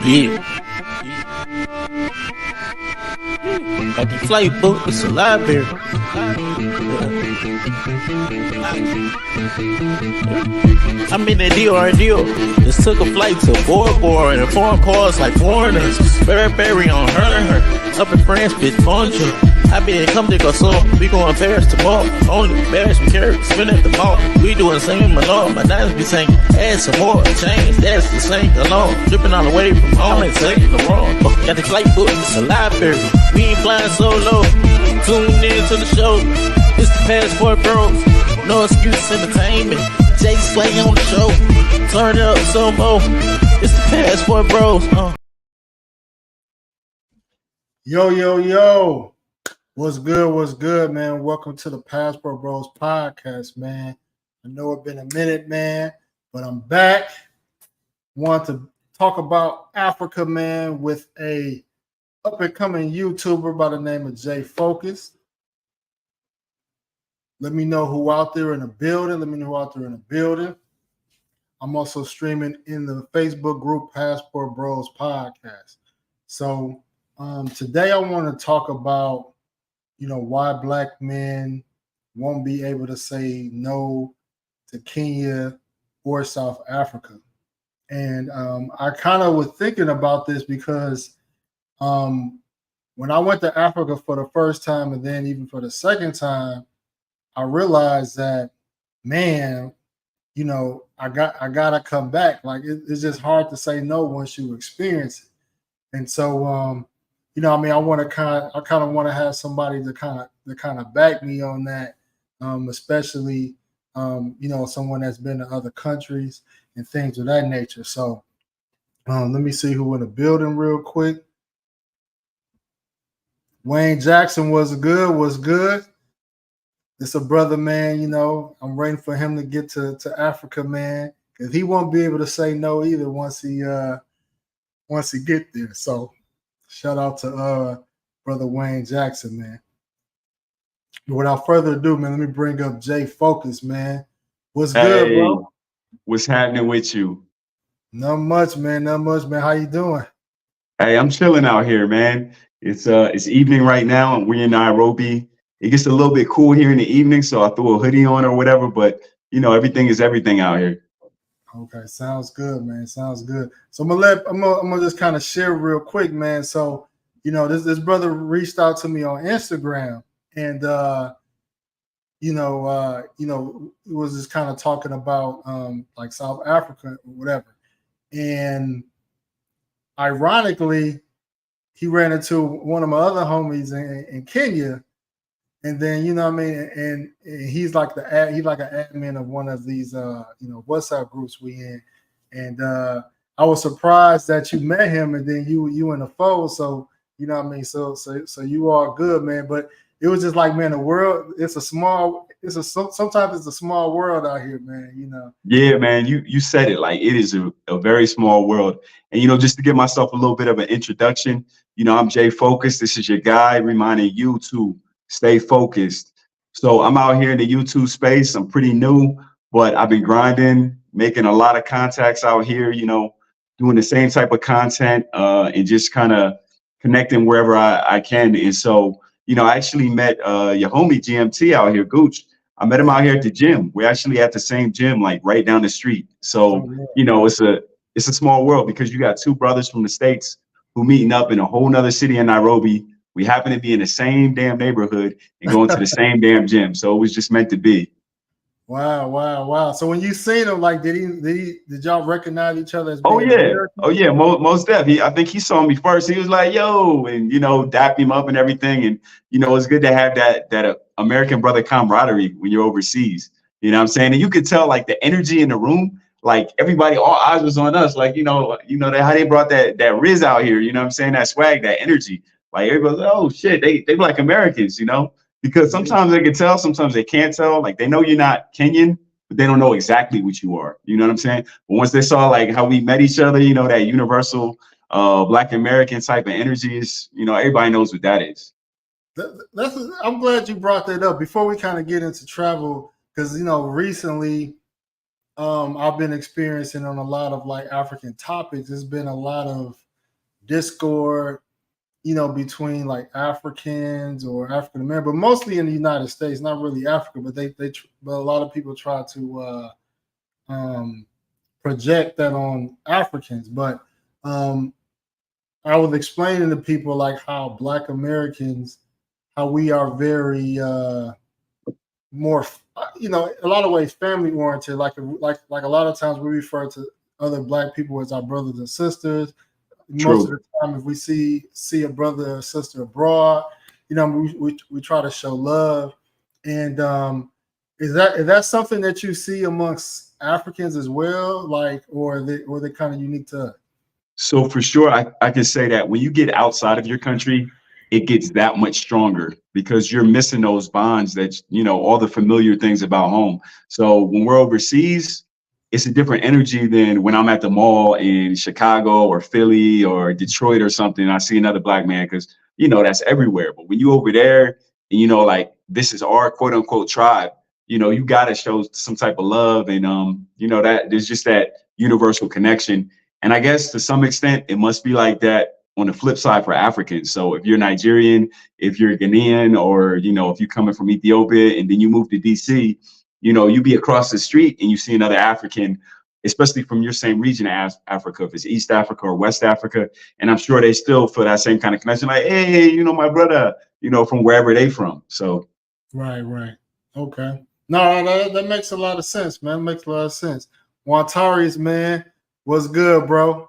Yeah. Got the flight book, it's a library. I'm in the deal. Just took a flight to Bora Bora and foreign cars like foreigners. Berry on her. Up in France, bitch, poncho. I been come to go so we going Paris tomorrow. Only Paris we carry, spin at the mall. We doing the same in Malone. My diamonds be saying, add some more change. That's the same alone. Dripping all the way from home and taking the wrong. Got the flight book, it's a library. We ain't flying solo. Tune in to the show. It's the Passport Bros. No excuse entertainment. Jay Slay on the show. Turn it up some more. It's the Passport Bros. Yo. What's good, man? Welcome to the Passport Bros podcast, man. I know it's been a minute, man, but I'm back. Want to talk about Africa, man, with a up-and-coming YouTuber by the name of Jay Focus. Let me know who out there in the building. I'm also streaming in the Facebook group Passport Bros Podcast. So today I want to talk about, why Black men won't be able to say no to Kenya or South Africa. And I kind of was thinking about this because when I went to Africa for the first time and then even for the second time, I realized that, man, I gotta come back. Like it's just hard to say no once you experience it. And so, I want to kind of want to have somebody to kind of back me on that, especially, someone that's been to other countries and things of that nature. So, let me see who in the building real quick. Wayne Jackson was good. It's a brother, man. I'm waiting for him to get to Africa, man, because he won't be able to say no either once he get there. So shout out to brother Wayne Jackson, man. But without further ado, man, let me bring up Jay Focus, man. What's good, bro? What's happening with you? Not much, man. How you doing? Hey, I'm chilling out here, man. It's evening right now, and we're in Nairobi. It gets a little bit cool here in the evening, so I threw a hoodie on or whatever. But everything is everything out here. Okay, sounds good, man. Sounds good. So I'm gonna just kind of share real quick, man. So this brother reached out to me on Instagram, and it was just kind of talking about like South Africa or whatever. And ironically, he ran into one of my other homies in Kenya. And then, and he's like an admin of one of these, WhatsApp groups we in. And I was surprised that you met him and then you in the fold. So, So you are good, man. But it was just like, man, the world, sometimes it's a small world out here, man, Yeah, man, you said it. Like, it is a very small world. And, just to give myself a little bit of an introduction, I'm Jay Focus. This is your guy reminding you to stay focused. So I'm out here in the YouTube space. I'm pretty new, but I've been grinding, making a lot of contacts out here, doing the same type of content and just kind of connecting wherever I can. And so, I actually met your homie GMT out here, Gooch. I met him out here at the gym. We're actually at the same gym, like right down the street. So, it's a small world because you got two brothers from the States who meeting up in a whole nother city in Nairobi. We happen to be in the same damn neighborhood and going to the same damn gym. So it was just meant to be. Wow. So when you seen him, like, did y'all recognize each other as being American? Most def. I think he saw me first. He was like, yo, and dapped him up and everything. And it's good to have that American brother camaraderie when you're overseas. You know what I'm saying? And you could tell like the energy in the room, like everybody, all eyes was on us. Like, how they brought that Riz out here, you know what I'm saying? That swag, that energy. Like everybody's like, oh shit, they Black Americans, because sometimes they can tell, sometimes they can't tell. Like they know you're not Kenyan, but they don't know exactly what you are. You know what I'm saying? But once they saw like how we met each other, that universal Black American type of energy is, everybody knows what that is. I'm glad you brought that up before we kind of get into travel, because recently I've been experiencing on a lot of like African topics. There's been a lot of discord, you know, between like Africans or African American, but mostly in the United States, not really Africa, but but a lot of people try to project that on Africans. But I was explaining to people like how Black Americans, how we are very more, you know, a lot of ways family oriented. Like a lot of times we refer to other Black people as our brothers and sisters. True. Most of the time, if we see a brother or sister abroad, you know, we try to show love. And is that something that you see amongst Africans as well, like, or they kind of unique to us? So for sure, I can say that when you get outside of your country, it gets that much stronger because you're missing those bonds that, you know, all the familiar things about home. So when we're overseas, it's a different energy than when I'm at the mall in Chicago or Philly or Detroit or something. I see another Black man because, you know, that's everywhere. But when you over there and, you know, like this is our quote unquote tribe, you know, you got to show some type of love. And, you know, that there's just that universal connection. And I guess to some extent, it must be like that on the flip side for Africans. So if you're Nigerian, if you're Ghanaian, or, you know, if you're coming from Ethiopia and then you move to DC, you know, you be across the street and you see another African, especially from your same region as Africa, if it's East Africa or West Africa. And I'm sure they still feel that same kind of connection, like, hey, you know, my brother, you know, from wherever they from. So. Right. Okay. No, that makes a lot of sense, man. It makes a lot of sense. Wantarius, man, what's good, bro?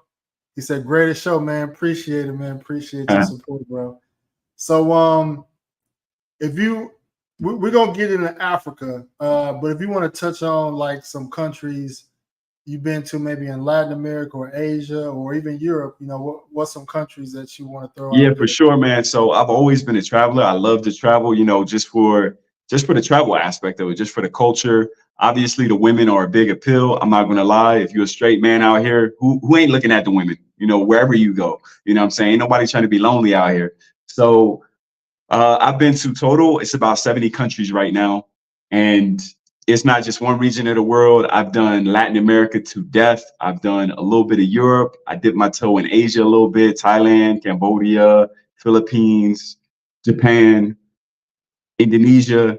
He said, greatest show, man. Appreciate it, man. Appreciate your support, bro. So, we're going to get into Africa, but if you want to touch on like some countries you've been to, maybe in Latin America or Asia or even Europe, you know, what's some countries that you want to throw out? Yeah, for sure, man. So I've always been a traveler. I love to travel, you know, just for the travel aspect of it, just for the culture. Obviously, the women are a big appeal. I'm not going to lie. If you're a straight man out here, who ain't looking at the women, you know, wherever you go, you know what I'm saying? Ain't nobody trying to be lonely out here. So I've been to total, it's about 70 countries right now. And it's not just one region of the world. I've done Latin America to death. I've done a little bit of Europe. I dipped my toe in Asia a little bit, Thailand, Cambodia, Philippines, Japan, Indonesia.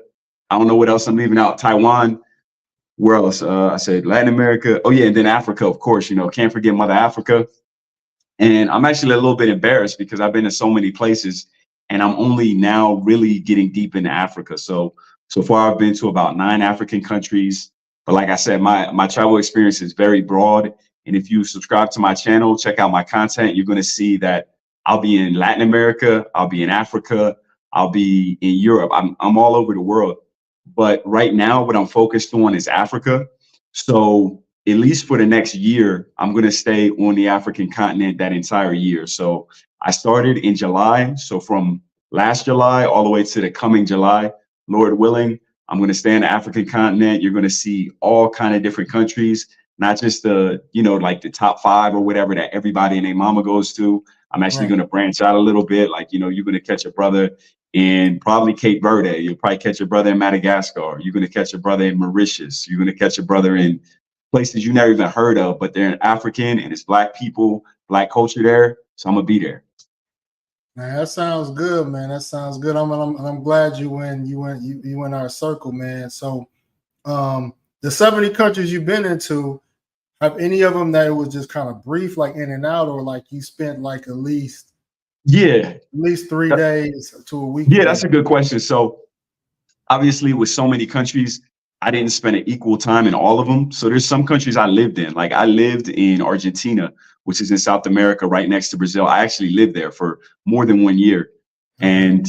I don't know what else I'm leaving out. Taiwan. Where else? I said Latin America. Oh yeah, and then Africa, of course. You know, can't forget Mother Africa. And I'm actually a little bit embarrassed because I've been to so many places, and I'm only now really getting deep into Africa. So far, I've been to about 9 African countries. But like I said, my travel experience is very broad. And if you subscribe to my channel, check out my content, you're going to see that I'll be in Latin America, I'll be in Africa, I'll be in Europe. I'm all over the world. But right now, what I'm focused on is Africa. So at least for the next year, I'm going to stay on the African continent that entire year. So I started in July. So from last July all the way to the coming July, Lord willing, I'm going to stay on the African continent. You're going to see all kind of different countries, not just the, you know, like the top 5 or whatever that everybody and their mama goes to. I'm actually going to branch out a little bit. Like, you know, you're going to catch a brother in probably Cape Verde. You'll probably catch a brother in Madagascar. You're going to catch a brother in Mauritius. You're going to catch a brother in places you never even heard of, but they're African and it's Black people, Black culture there. So I'm going to be there. Man, that sounds good, man. That sounds good. I'm glad you went our circle, man. So the 70 countries you've been into, have any of them that it was just kind of brief, like in and out, or like you spent like at least 3 days to a week? Yeah, that's a good question. So obviously with so many countries, I didn't spend an equal time in all of them. So there's some countries I lived in. Like I lived in Argentina, which is in South America, right next to Brazil. I actually lived there for more than 1 year. And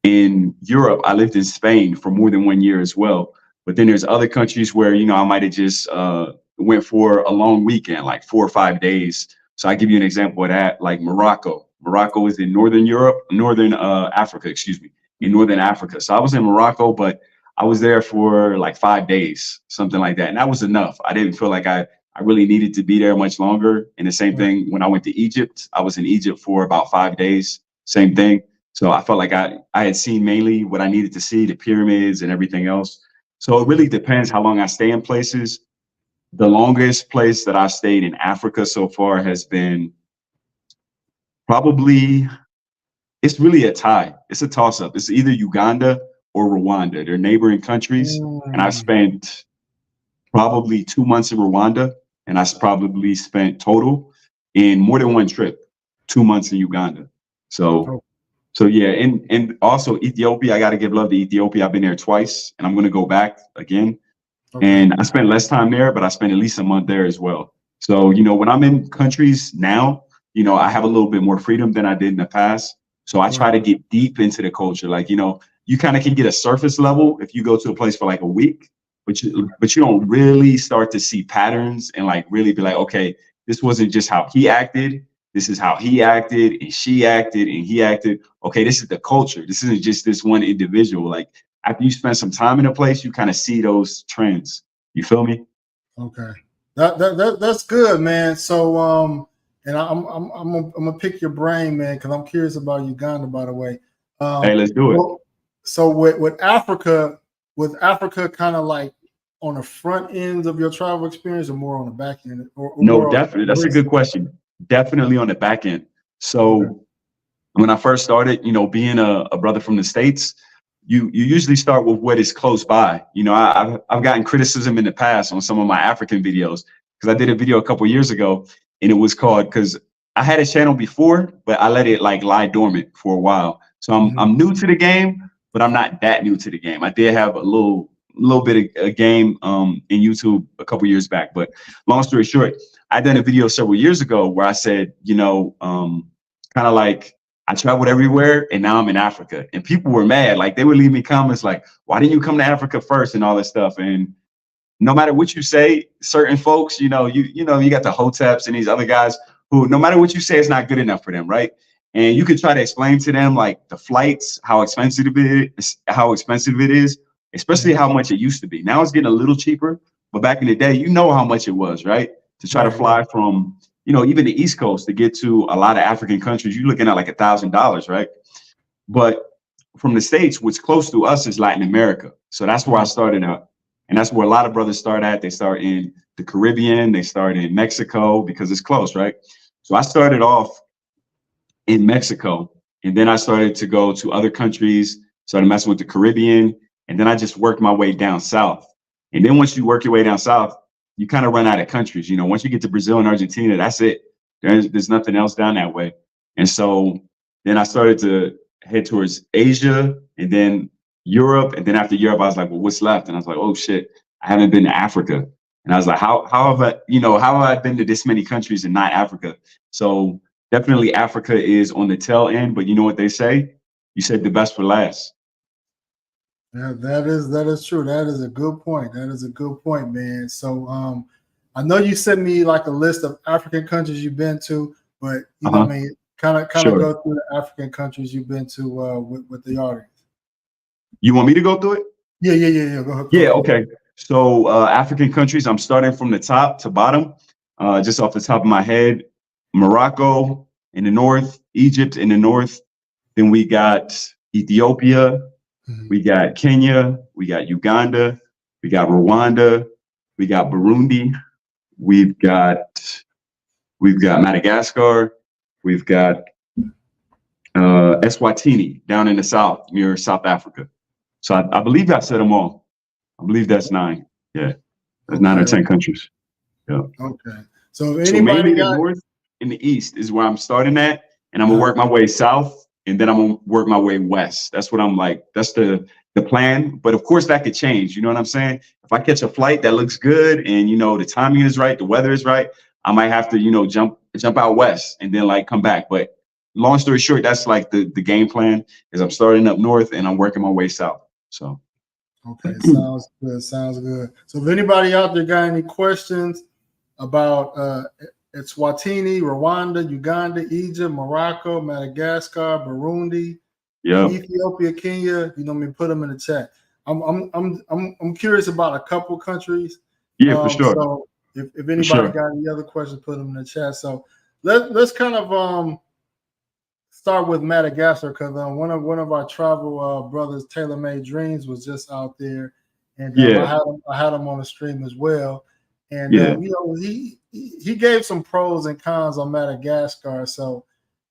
in Europe, I lived in Spain for more than 1 year as well. But then there's other countries where, you know, I might have just went for a long weekend, like 4 or 5 days. So I give you an example of that, like Morocco. Morocco is in Northern Africa, in Northern Africa. So I was in Morocco, but I was there for like 5 days, something like that. And that was enough. I didn't feel like I really needed to be there much longer. And the same thing when I went to Egypt, I was in Egypt for about 5 days, same thing. So I felt like I had seen mainly what I needed to see, the pyramids and everything else. So it really depends how long I stay in places. The longest place that I've stayed in Africa so far has been Probably, it's really a tie. It's a toss up. It's either Uganda or Rwanda. They're neighboring countries. And I've spent probably 2 months in Rwanda, and probably spent total in more than one trip, 2 months in Uganda. So yeah, and also Ethiopia. I got to give love to Ethiopia. I've been there twice, and I'm going to go back again. And I spent less time there, but I spent at least a month there as well. So, when I'm in countries now, I have a little bit more freedom than I did in the past. So I try to get deep into the culture. Like, you kind of can get a surface level if you go to a place for like a week, but you don't really start to see patterns and like really be like, okay, this wasn't just how he acted. This is how he acted and she acted and he acted. Okay, this is the culture. This isn't just this one individual. Like after you spend some time in a place, you kind of see those trends. You feel me? Okay, that's good, man. So and I'm gonna pick your brain, man, because I'm curious about Uganda. By the way, hey, let's do it. So with Africa kind of like on the front end of your travel experience, or more on the back end? No, definitely. That's a good question. Definitely on the back end. So when I first started, being a brother from the States, you usually start with what is close by. I've gotten criticism in the past on some of my African videos because I did a video a couple years ago, and it was called, because I had a channel before, but I let it like lie dormant for a while. So I'm new to the game, but I'm not that new to the game. I did have a little bit of a game in YouTube a couple years back. But long story short, I done a video several years ago where I said, kind of like I traveled everywhere and now I'm in Africa. And people were mad. Like they would leave me comments like, why didn't you come to Africa first and all this stuff? And no matter what you say, certain folks, you got the Hoteps and these other guys who, no matter what you say, it's not good enough for them, right? And you could try to explain to them like the flights, how expensive it is, especially how much it used to be. Now it's getting a little cheaper, but back in the day, how much it was, right? To try to fly from, even the East Coast to get to a lot of African countries, you're looking at like $1,000, right? But from the States, what's close to us is Latin America. So that's where I started out. And that's where a lot of brothers start at. They start in the Caribbean, they start in Mexico because it's close, right? So I started off in Mexico, and then I started to go to other countries, started messing with the Caribbean, and then I just worked my way down south. And then once you work your way down south, you kind of run out of countries. Once you get to Brazil and Argentina, that's it. There's nothing else down that way. And so then I started to head towards Asia and then Europe. And then after Europe, I was like, well, what's left? And I was like, oh shit, I haven't been to Africa. And I was like, how have I been to this many countries and not Africa? So definitely Africa is on the tail end, but you know what they say? You said the best for last. Yeah, that is true. That is a good point. That is a good point, man. So I know you sent me like a list of African countries you've been to, but kind of go through the African countries you've been to with the audience. You want me to go through it? Yeah. Go ahead. Yeah, okay. So African countries, I'm starting from the top to bottom, just off the top of my head. Morocco in the north, Egypt in the north. Then we got Ethiopia. We got Kenya, we got Uganda, we got Rwanda, we got Burundi, we've got Madagascar, we've got Eswatini down in the south near South Africa. So I believe I said them all. I believe that's 9. Yeah, that's 9 or 10 countries. Yeah. Okay. So anybody the north and the east is where I'm starting at, and I'm gonna work my way south. And then I'm gonna work my way west. That's what I'm like. That's the plan. But of course that could change. You know what I'm saying? If I catch a flight that looks good and the timing is right, the weather is right, I might have to, jump out west and then like come back. But long story short, that's like the game plan is I'm starting up north and I'm working my way south. So okay, sounds good. So if anybody out there got any questions about Eswatini, Rwanda, Uganda, Egypt, Morocco, Madagascar, Burundi, Ethiopia, Kenya, put them in the chat. I'm curious about a couple countries. Yeah, for sure. So if anybody got any other questions, put them in the chat. So let's kind of start with Madagascar, because one of our travel brothers, Taylor Made Dreams, was just out there, and I had him on the stream as well. And he gave some pros and cons on Madagascar. So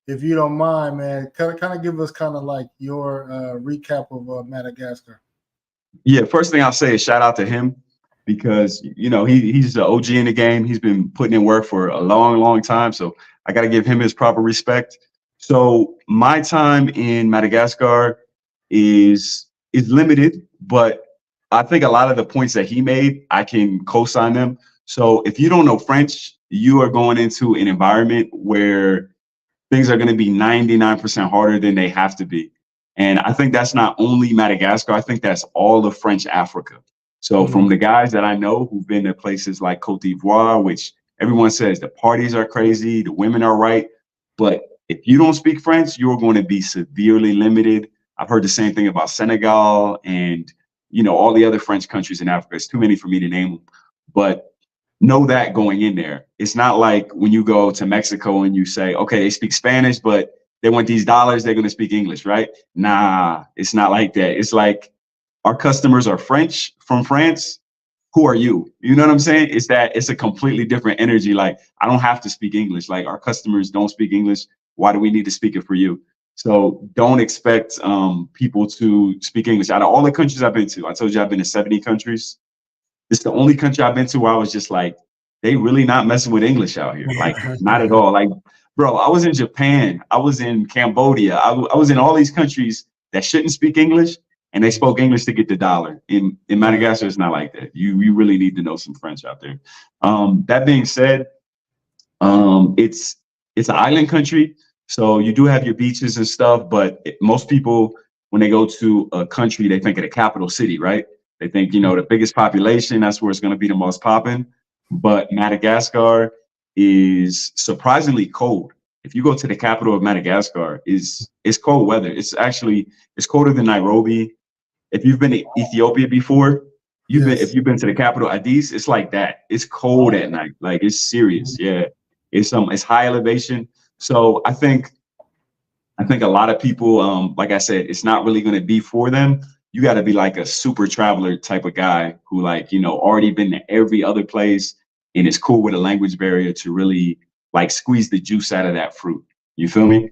if you don't mind, man, kind of give us kind of like your recap of Madagascar. Yeah, first thing I'll say is shout out to him because he's the OG in the game. He's been putting in work for a long, long time. So I got to give him his proper respect. So my time in Madagascar is limited, but I think a lot of the points that he made, I can co-sign them. So if you don't know French, you are going into an environment where things are going to be 99% harder than they have to be. And I think that's not only Madagascar. I think that's all of French Africa. So from the guys that I know who've been to places like Cote d'Ivoire, which everyone says the parties are crazy, the women are right. But if you don't speak French, you're going to be severely limited. I've heard the same thing about Senegal and, all the other French countries in Africa. It's too many for me to name them. But know that going in there. It's not like when you go to Mexico and you say, okay, they speak Spanish, but they want these dollars, they're going to speak English, right? Nah, it's not like that. It's like our customers are French from France. Who are you? You know what I'm saying? It's a completely different energy. Like, I don't have to speak English. Like, our customers don't speak English. Why do we need to speak it for you? So don't expect people to speak English. Out of all the countries I've been to, I told you I've been to 70 countries. It's the only country I've been to where I was just like, they really not messing with English out here. Like, not at all. Like, bro, I was in Japan. I was in Cambodia. I was in all these countries that shouldn't speak English, and they spoke English to get the dollar. In Madagascar, it's not like that. You really need to know some French out there. That being said, it's an island country. So you do have your beaches and stuff, but most people, when they go to a country, they think of the capital city, right? They think, the biggest population, that's where it's going to be the most popping. But Madagascar is surprisingly cold. If you go to the capital of Madagascar, it's cold weather. It's colder than Nairobi. If you've been to Ethiopia before, if you've been to the capital, Addis, it's like that. It's cold at night. Like, it's serious. Yeah. It's high elevation. So I think a lot of people, like I said, it's not really going to be for them. You got to be like a super traveler type of guy who already been to every other place and is cool with a language barrier to really squeeze the juice out of that fruit. You feel me?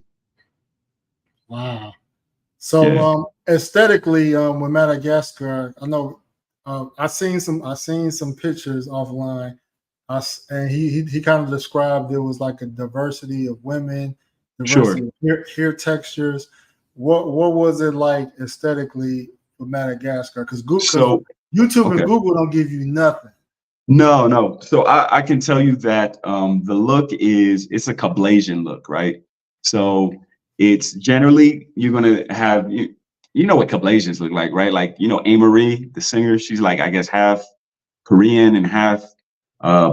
Wow. So aesthetically, with Madagascar, I know I seen some pictures offline. And he kind of described there was like a diversity of women, diversity of hair textures. What was it like aesthetically with Madagascar? Because YouTube and Google don't give you nothing. No. So I can tell you that the look it's a Caucasian look, right? So it's generally you're gonna have you know what Caucasians look like, right? Like Amerie, the singer, she's I guess half Korean and half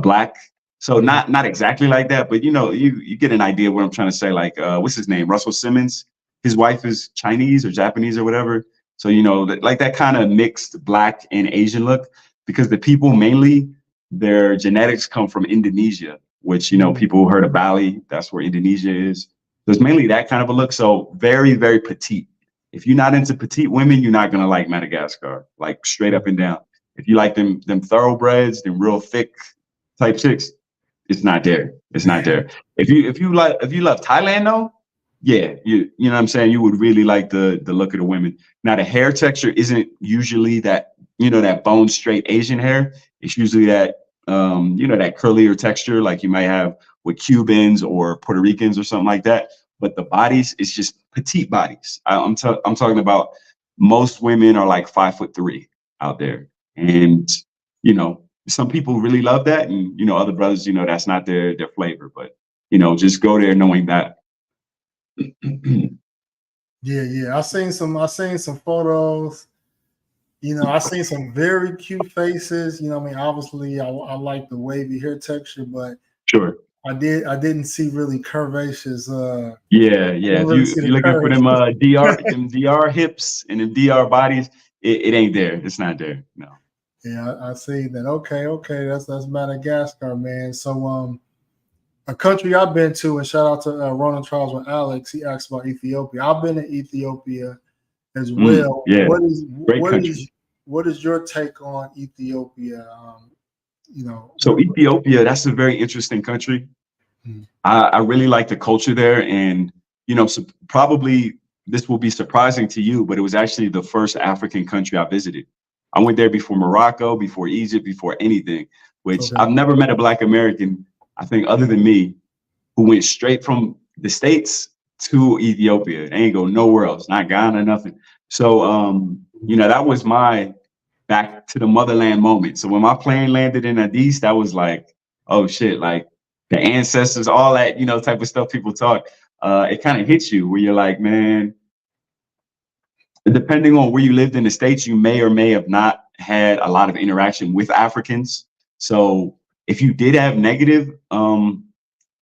black. So not exactly like that, but you get an idea what I'm trying to say. What's his name? Russell Simmons. His wife is Chinese or Japanese or whatever. So that kind of mixed black and Asian look, because the people mainly their genetics come from Indonesia, which people heard of Bali. That's where Indonesia is. So it's mainly that kind of a look. So very, very petite. If you're not into petite women, you're not gonna like Madagascar, straight up and down. If you like them thoroughbreds, them real thick type chicks, it's not there. It's not there. If you love Thailand though, yeah, you know what I'm saying, you would really like the look of the women. Now the hair texture isn't usually that that bone straight Asian hair. It's usually that that curlier texture like you might have with Cubans or Puerto Ricans or something like that. But the bodies, it's just petite bodies. I'm talking about most women are 5'3" out there, and some people really love that, and other brothers, that's not their flavor. But just go there knowing that. Yeah. I seen some photos. I seen some very cute faces. Obviously, I like the wavy hair texture, but sure, I didn't see really curvaceous. Yeah. If you're looking for them DR hips and them DR bodies, it ain't there. It's not there. No. Yeah, I see that. Okay. That's Madagascar, man. So a country I've been to, and shout out to Ronan Trials with Alex. He asked about Ethiopia. I've been to Ethiopia as well. Yeah. What is your take on Ethiopia? So Ethiopia, that's a very interesting country. I really like the culture there, and you know, probably this will be surprising to you, but it was actually the first African country I visited. I went there before Morocco, before Egypt, before anything, which I've never met a Black American, I think, other than me, who went straight from the States to Ethiopia. They ain't go nowhere else, not Ghana, nothing. So, you know, that was my back to the motherland moment. So when my plane landed in Addis, that was like, oh shit, like the ancestors, all that, you know, type of stuff people talk. It kind of hits you where you're like, man, depending on where you lived in the States, you may or may have not had a lot of interaction with Africans. So if you did have negative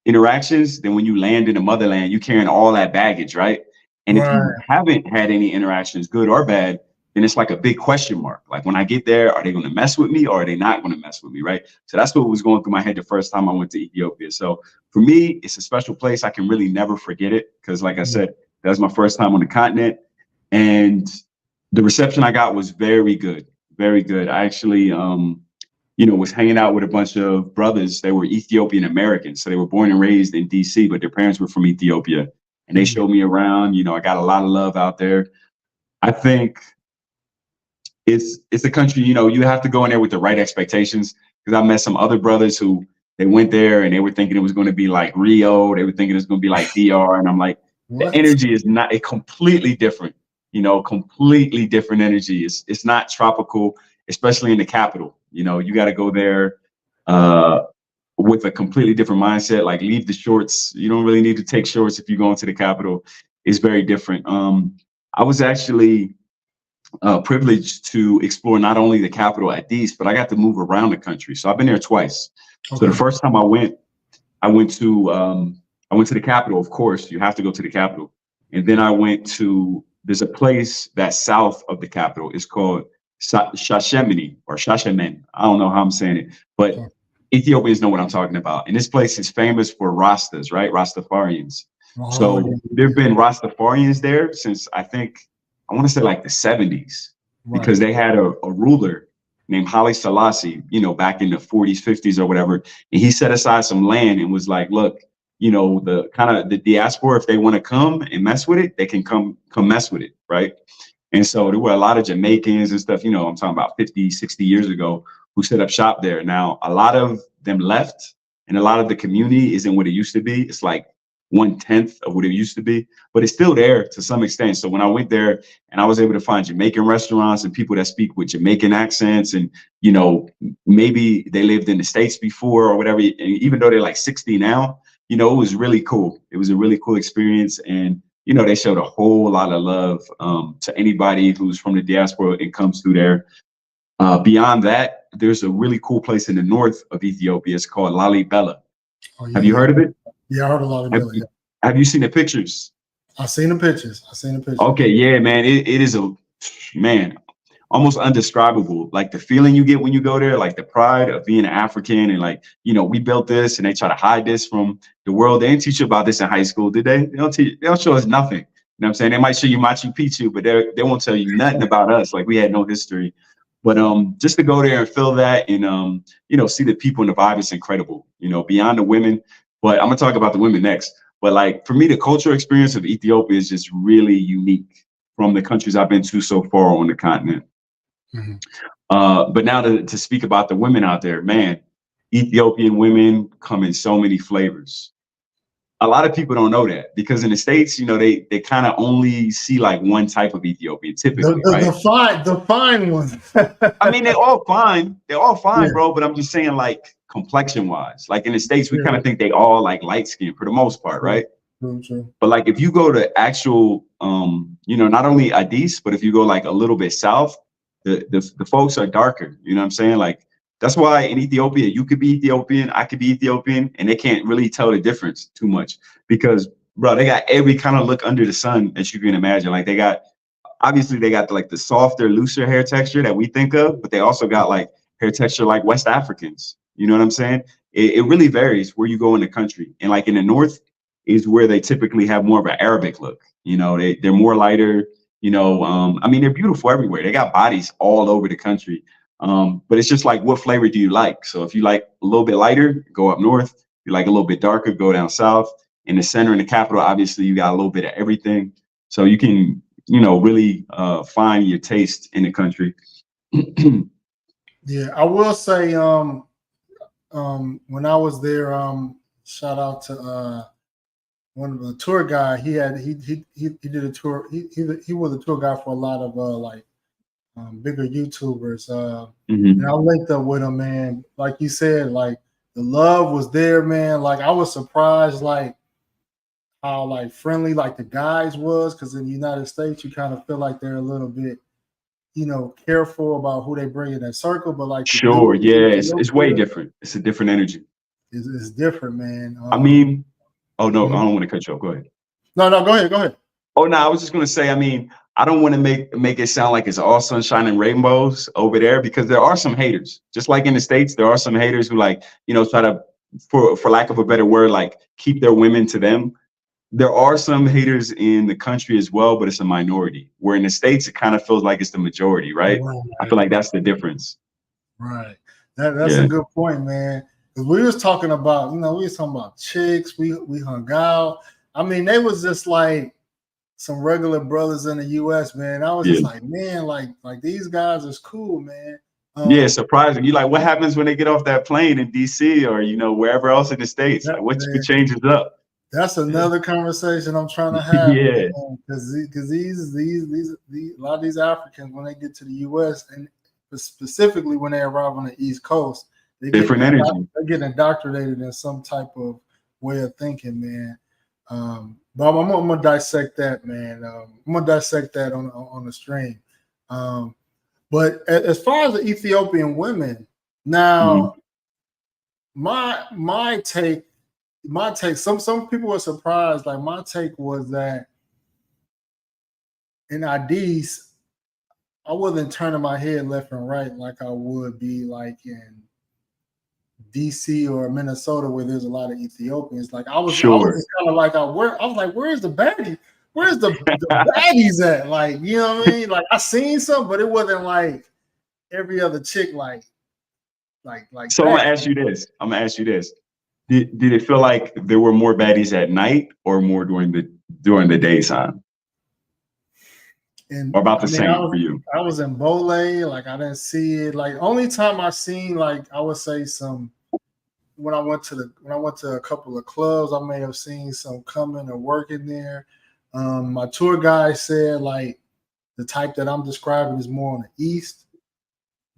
interactions, then when you land in the motherland, you're carrying all that baggage, right? And if you haven't had any interactions, good or bad, then it's like a big question mark. Like when I get there, are they going to mess with me or are they not going to mess with me, right? So that's what was going through my head the first time I went to Ethiopia. So for me, it's a special place. I can really never forget it because, like I said, that was my first time on the continent. And the reception I got was very good, very good. I actually, you know, was hanging out with a bunch of brothers. They were Ethiopian Americans. So they were born and raised in DC, but their parents were from Ethiopia. And they showed me around. You know, I got a lot of love out there. I think it's a country, you know, you have to go in there with the right expectations, because I met some other brothers who they went there and they were thinking it was going to be like Rio. They were thinking it's going to be like DR. And I'm like, the energy is not completely different, you know, completely different energy. It's not tropical, especially in the capital. You know, you got to go there with a completely different mindset, like leave the shorts. You don't really need to take shorts if you go into the capital. It's very different. I was actually privileged to explore not only the capital Addis, but I got to move around the country. So I've been there twice. Okay. So the first time I went to the capital. Of course, you have to go to the capital. And then I went to, there's a place that's south of the capital. It's called Shashemene or Shashemen. I don't know how I'm saying it, but okay. Ethiopians know what I'm talking about. And this place is famous for Rastas, right? Rastafarians. Oh, so there've been Rastafarians there since I want to say like the 70s, right. Because they had a ruler named Haile Selassie, you know, back in the 40s, 50s or whatever. And he set aside some land and was like, look, you know, the kind of the diaspora, if they want to come and mess with it, they can come mess with it, right? And so there were a lot of Jamaicans and stuff, you know, I'm talking about 50, 60 years ago, who set up shop there. Now, a lot of them left and a lot of the community isn't what it used to be. It's like 1/10 of what it used to be, but it's still there to some extent. So when I went there and I was able to find Jamaican restaurants and people that speak with Jamaican accents and, you know, maybe they lived in the States before or whatever, and even though they're like 60 now, you know, it was really cool. It was a really cool experience. And, you know, they showed a whole lot of love to anybody who's from the diaspora and comes through there. Beyond that, there's a really cool place in the north of Ethiopia. It's called Lalibela. Oh, yeah. Have you heard of it? Yeah, I heard a lot of it. Have you seen the pictures? I've seen the pictures. Okay, yeah, man. It is almost undescribable. Like the feeling you get when you go there, like the pride of being an African and like, you know, we built this and they try to hide this from the world. They didn't teach you about this in high school, did they? They don't show us nothing. You know what I'm saying? They might show you Machu Picchu, but they won't tell you nothing about us. Like we had no history. But just to go there and feel that and you know, see the people and the vibe is incredible, you know, beyond the women. But I'm gonna talk about the women next. But like for me, the cultural experience of Ethiopia is just really unique from the countries I've been to so far on the continent. Mm-hmm. But now to speak about the women out there, man, Ethiopian women come in so many flavors. A lot of people don't know that because in the States, you know, they kind of only see like one type of Ethiopian typically, right? The fine one. I mean, they're all fine, yeah. Bro. But I'm just saying, like complexion wise, like in the States, we kind of think they all like light skin for the most part, right? True. But like if you go to actual, you know, not only Addis, but if you go like a little bit south, the folks are darker. You know what I'm saying? Like that's why in Ethiopia, you could be Ethiopian, I could be Ethiopian, and they can't really tell the difference too much because, bro, they got every kind of look under the sun that you can imagine. Like they got like the softer, looser hair texture that we think of, but they also got like hair texture like West Africans. You know what I'm saying? It really varies where you go in the country. And like in the north is where they typically have more of an Arabic look. You know, they're more lighter, you know, I mean, they're beautiful everywhere. They got bodies all over the country. But it's just like, what flavor do you like? So if you like a little bit lighter, go up north. If you like a little bit darker, go down south. in the center, in the capital, obviously you got a little bit of everything. So you can, you know, really find your taste in the country. Yeah, I will say, when I was there, shout out to one of the tour guy. He did a tour. He was a tour guide for a lot of bigger YouTubers. And I linked up with him, man. Like you said, like the love was there, man. Like I was surprised, like how like friendly like the guys was, because in the United States you kind of feel like they're a little bit, you know, careful about who they bring in that circle. But like Sure, yeah, it's way different. It's a different energy. It's different, man. I mean, oh no, I don't want to cut you off. Go ahead. No, go ahead. Oh no, I was just gonna say, I mean, I don't want to make it sound like it's all sunshine and rainbows over there, because there are some haters. Just like in the States, there are some haters who, like, you know, try to, for lack of a better word, like keep their women to them. There are some haters in the country as well, but it's a minority. Where in the States, it kind of feels like it's the majority, right? I feel like that's the difference. Right. That's a good point, man. Because we was talking about, you know, we was talking about chicks. We hung out. I mean, they was just like some regular brothers in the U.S., man. I was just like, man, like these guys is cool, man. Yeah, surprising. You like, what happens when they get off that plane in D.C. or, you know, wherever else in the States? Like, what changes up? That's another conversation I'm trying to have. Yeah, because these a lot of these Africans, when they get to the U.S. and specifically when they arrive on the East Coast, different energy. They're getting indoctrinated in some type of way of thinking, man. But I'm gonna dissect that, man. I'm gonna dissect that on the stream. But as far as the Ethiopian women, now my take, some people were surprised. Like my take was that in Addis, I wasn't turning my head left and right like I would be like in DC or Minnesota, where there's a lot of Ethiopians. Like I was kind of like, where's the baddie? Where's the baddies at? Like, you know what I mean? Like I seen some, but it wasn't like every other chick. Like. So I'm gonna ask you this. Did it feel like there were more baddies at night or more during the daytime? Or about the same for you? I was in Bole, like I didn't see it. Like only time I seen, like I would say some, when I went to a couple of clubs, I may have seen some coming or working there. My tour guide said like the type that I'm describing is more on the east,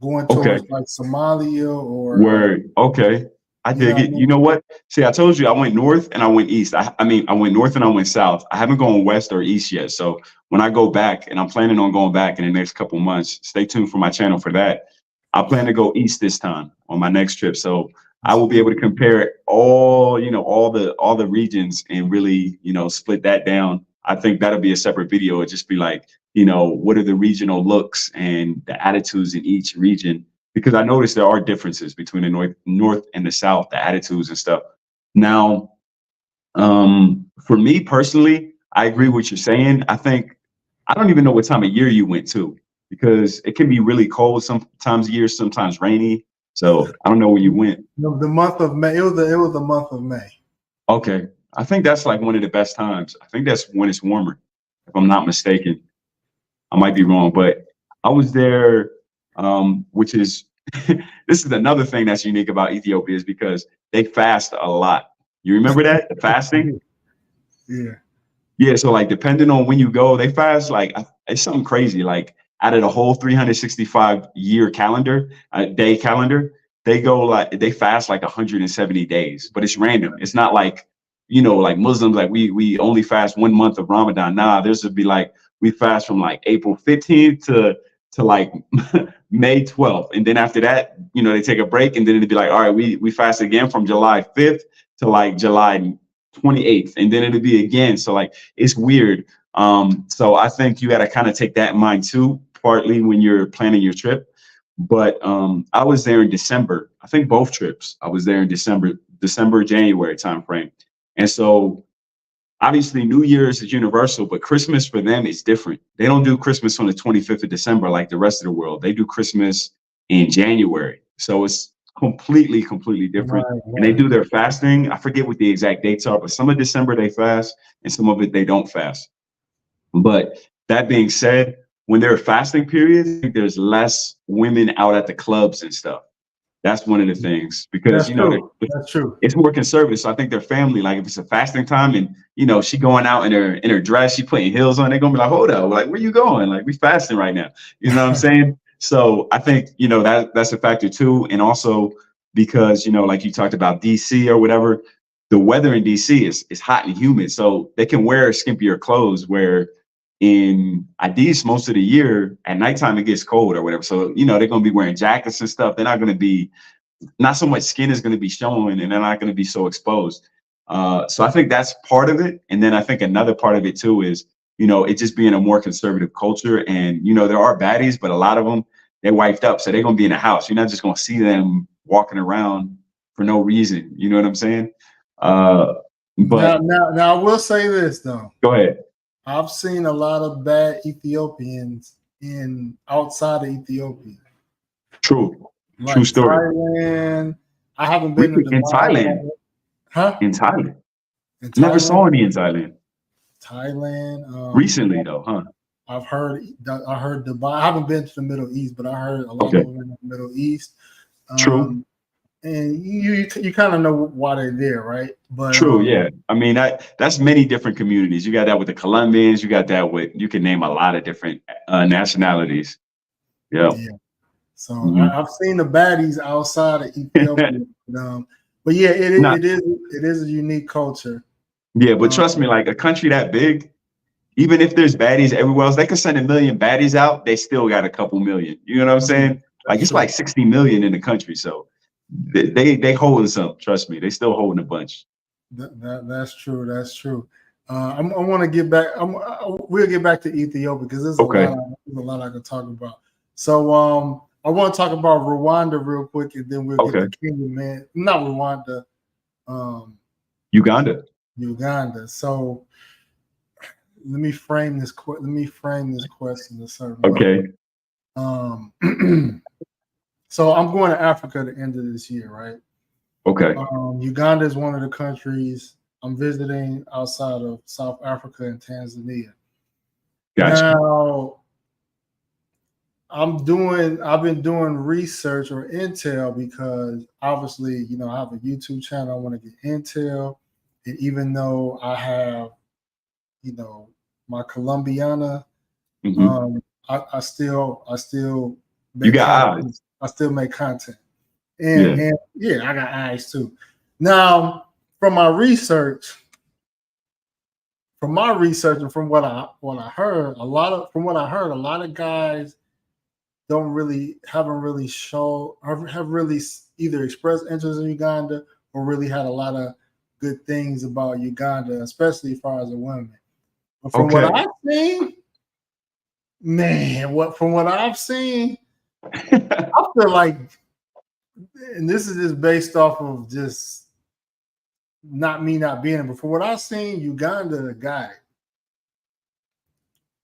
going towards like Somalia or word. Okay. I dig it. You know what? See, I told you I went north and I went east. I went north and I went south. I haven't gone west or east yet. So when I go back, and I'm planning on going back in the next couple months, stay tuned for my channel for that. I plan to go east this time on my next trip. So I will be able to compare all the regions and really, you know, split that down. I think that'll be a separate video. It'll just be like, you know, what are the regional looks and the attitudes in each region? Because I noticed there are differences between the north and the south, the attitudes and stuff. Now, for me personally, I agree with what you're saying. I don't even know what time of year you went to, because it can be really cold sometimes years, sometimes rainy. So I don't know where you went. The month of May. It was the month of May. Okay. I think that's like one of the best times. I think that's when it's warmer, if I'm not mistaken. I might be wrong, but I was there, which is, this is another thing that's unique about Ethiopia, is because they fast a lot. You remember that? The fasting? Yeah. Yeah, so like depending on when you go, they fast like, it's something crazy. Like out of the whole 365 year calendar, day calendar, they fast like 170 days, but it's random. It's not like, you know, like Muslims, like we only fast 1 month of Ramadan. Nah, there's would be like, we fast from like April 15th to like May 12th. And then after that, you know, they take a break, and then it'd be like, all right, we fast again from July 5th to like July 28th. And then it'll be again. So like, it's weird. So I think you got to kind of take that in mind too, partly when you're planning your trip. But I was there in December. I think both trips, I was there in December, January timeframe. And so obviously New Year's is universal, but Christmas for them is different. They don't do Christmas on the 25th of December like the rest of the world. They do Christmas in January. So it's completely different. Right, And they right. do their fasting. I forget what the exact dates are, but some of December they fast and some of it they don't fast. But that being said, when there are fasting periods, there's less women out at the clubs and stuff. That's one of the things because That's true. That's true. it's more conservative. So I think their family, like if it's a fasting time and she going out in her dress, she putting heels on, they're gonna be like, hold up, like where you going? Like we fasting right now. You know what I'm saying? So I think that's a factor too. And also because like you talked about DC or whatever, the weather in DC is hot and humid. So they can wear skimpier clothes where in Addis most of the year at nighttime it gets cold or whatever. So they're gonna be wearing jackets and stuff. They're not gonna be not so much skin is going to be showing and they're not going to be so exposed. So I think that's part of it. And then I think another part of it too is, it just being a more conservative culture. And, there are baddies, but a lot of them, they're wiped up. So they're going to be in the house. You're not just going to see them walking around for no reason. You know what I'm saying? But now I will say this though. Go ahead. I've seen a lot of bad Ethiopians outside of Ethiopia. True. Like True story. Thailand. I haven't been in Thailand. Huh? In Thailand. Never saw any in Thailand. Thailand. Recently though, huh? I heard Dubai. I haven't been to the Middle East, but I heard a lot of them in the Middle East. True. And you kind of know why they're there, right? But true, yeah. I mean that's many different communities. You got that with the Colombians. You got that with you can name a lot of different nationalities. Yeah. So I've seen the baddies outside of Ethiopia, but yeah, it is a unique culture. Yeah, but trust me, like a country that big, even if there's baddies everywhere else, they can send 1 million baddies out. They still got a couple million. You know what I'm saying? Like it's like 60 million in the country, so they holding some. Trust me, they still holding a bunch. That's true. That's true. I want to get back. We'll get back to Ethiopia because there's a lot I can talk about. So I want to talk about Rwanda real quick, and then we'll get to Kenya, man. Not Rwanda. Uganda. Uganda. So let me frame this question a certain way. So I'm going to Africa at the end of this year, right? Okay. Uganda is one of the countries I'm visiting outside of South Africa and Tanzania. Gotcha. Now, I've been doing research or intel because obviously, I have a YouTube channel. I want to get intel. And even though I have, my Colombiana, I still you got eyes. I still make content. And I got eyes too. Now, from my research and from what I heard, a lot of guys haven't really either expressed interest in Uganda or really had a lot of good things about Uganda, especially as far as the women. But from what I've seen, I feel like, and this is just based off of just not me not being there, but from what I've seen, Uganda got it.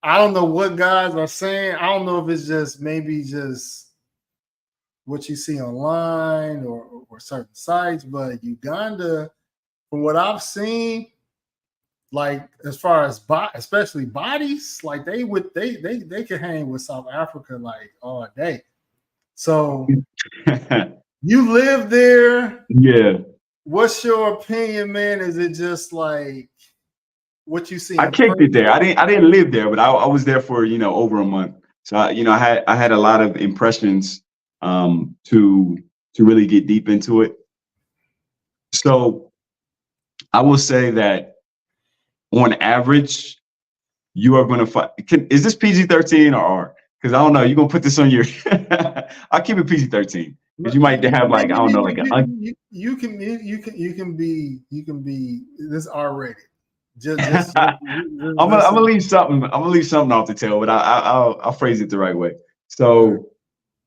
I don't know what guys are saying. I don't know if it's just maybe just what you see online or certain sites, but Uganda, from what I've seen, like as far as especially bodies, like they can hang with South Africa like all day. So you live there. Yeah. What's your opinion, man? Is it just like what you see? I kicked it there. I didn't live there, but I was there for over a month. So I had a lot of impressions to really get deep into it. So I will say that on average, you are going to find. Is this PG-13 or R? Because I don't know. You're gonna put this on your. I'll keep it PG-13 because you might have like I don't know like you can be this R-rated. Just I'm gonna leave something. I'm gonna leave something off the tail, but I'll phrase it the right way. So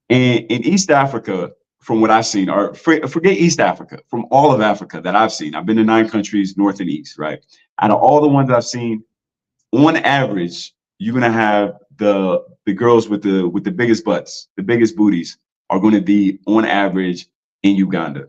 in East Africa, from what I've seen, or forget East Africa, from all of Africa that I've seen, I've been to 9 countries, north and east, right? Out of all the ones I've seen, on average, you're gonna have the girls with the biggest butts, the biggest booties are going to be on average in Uganda.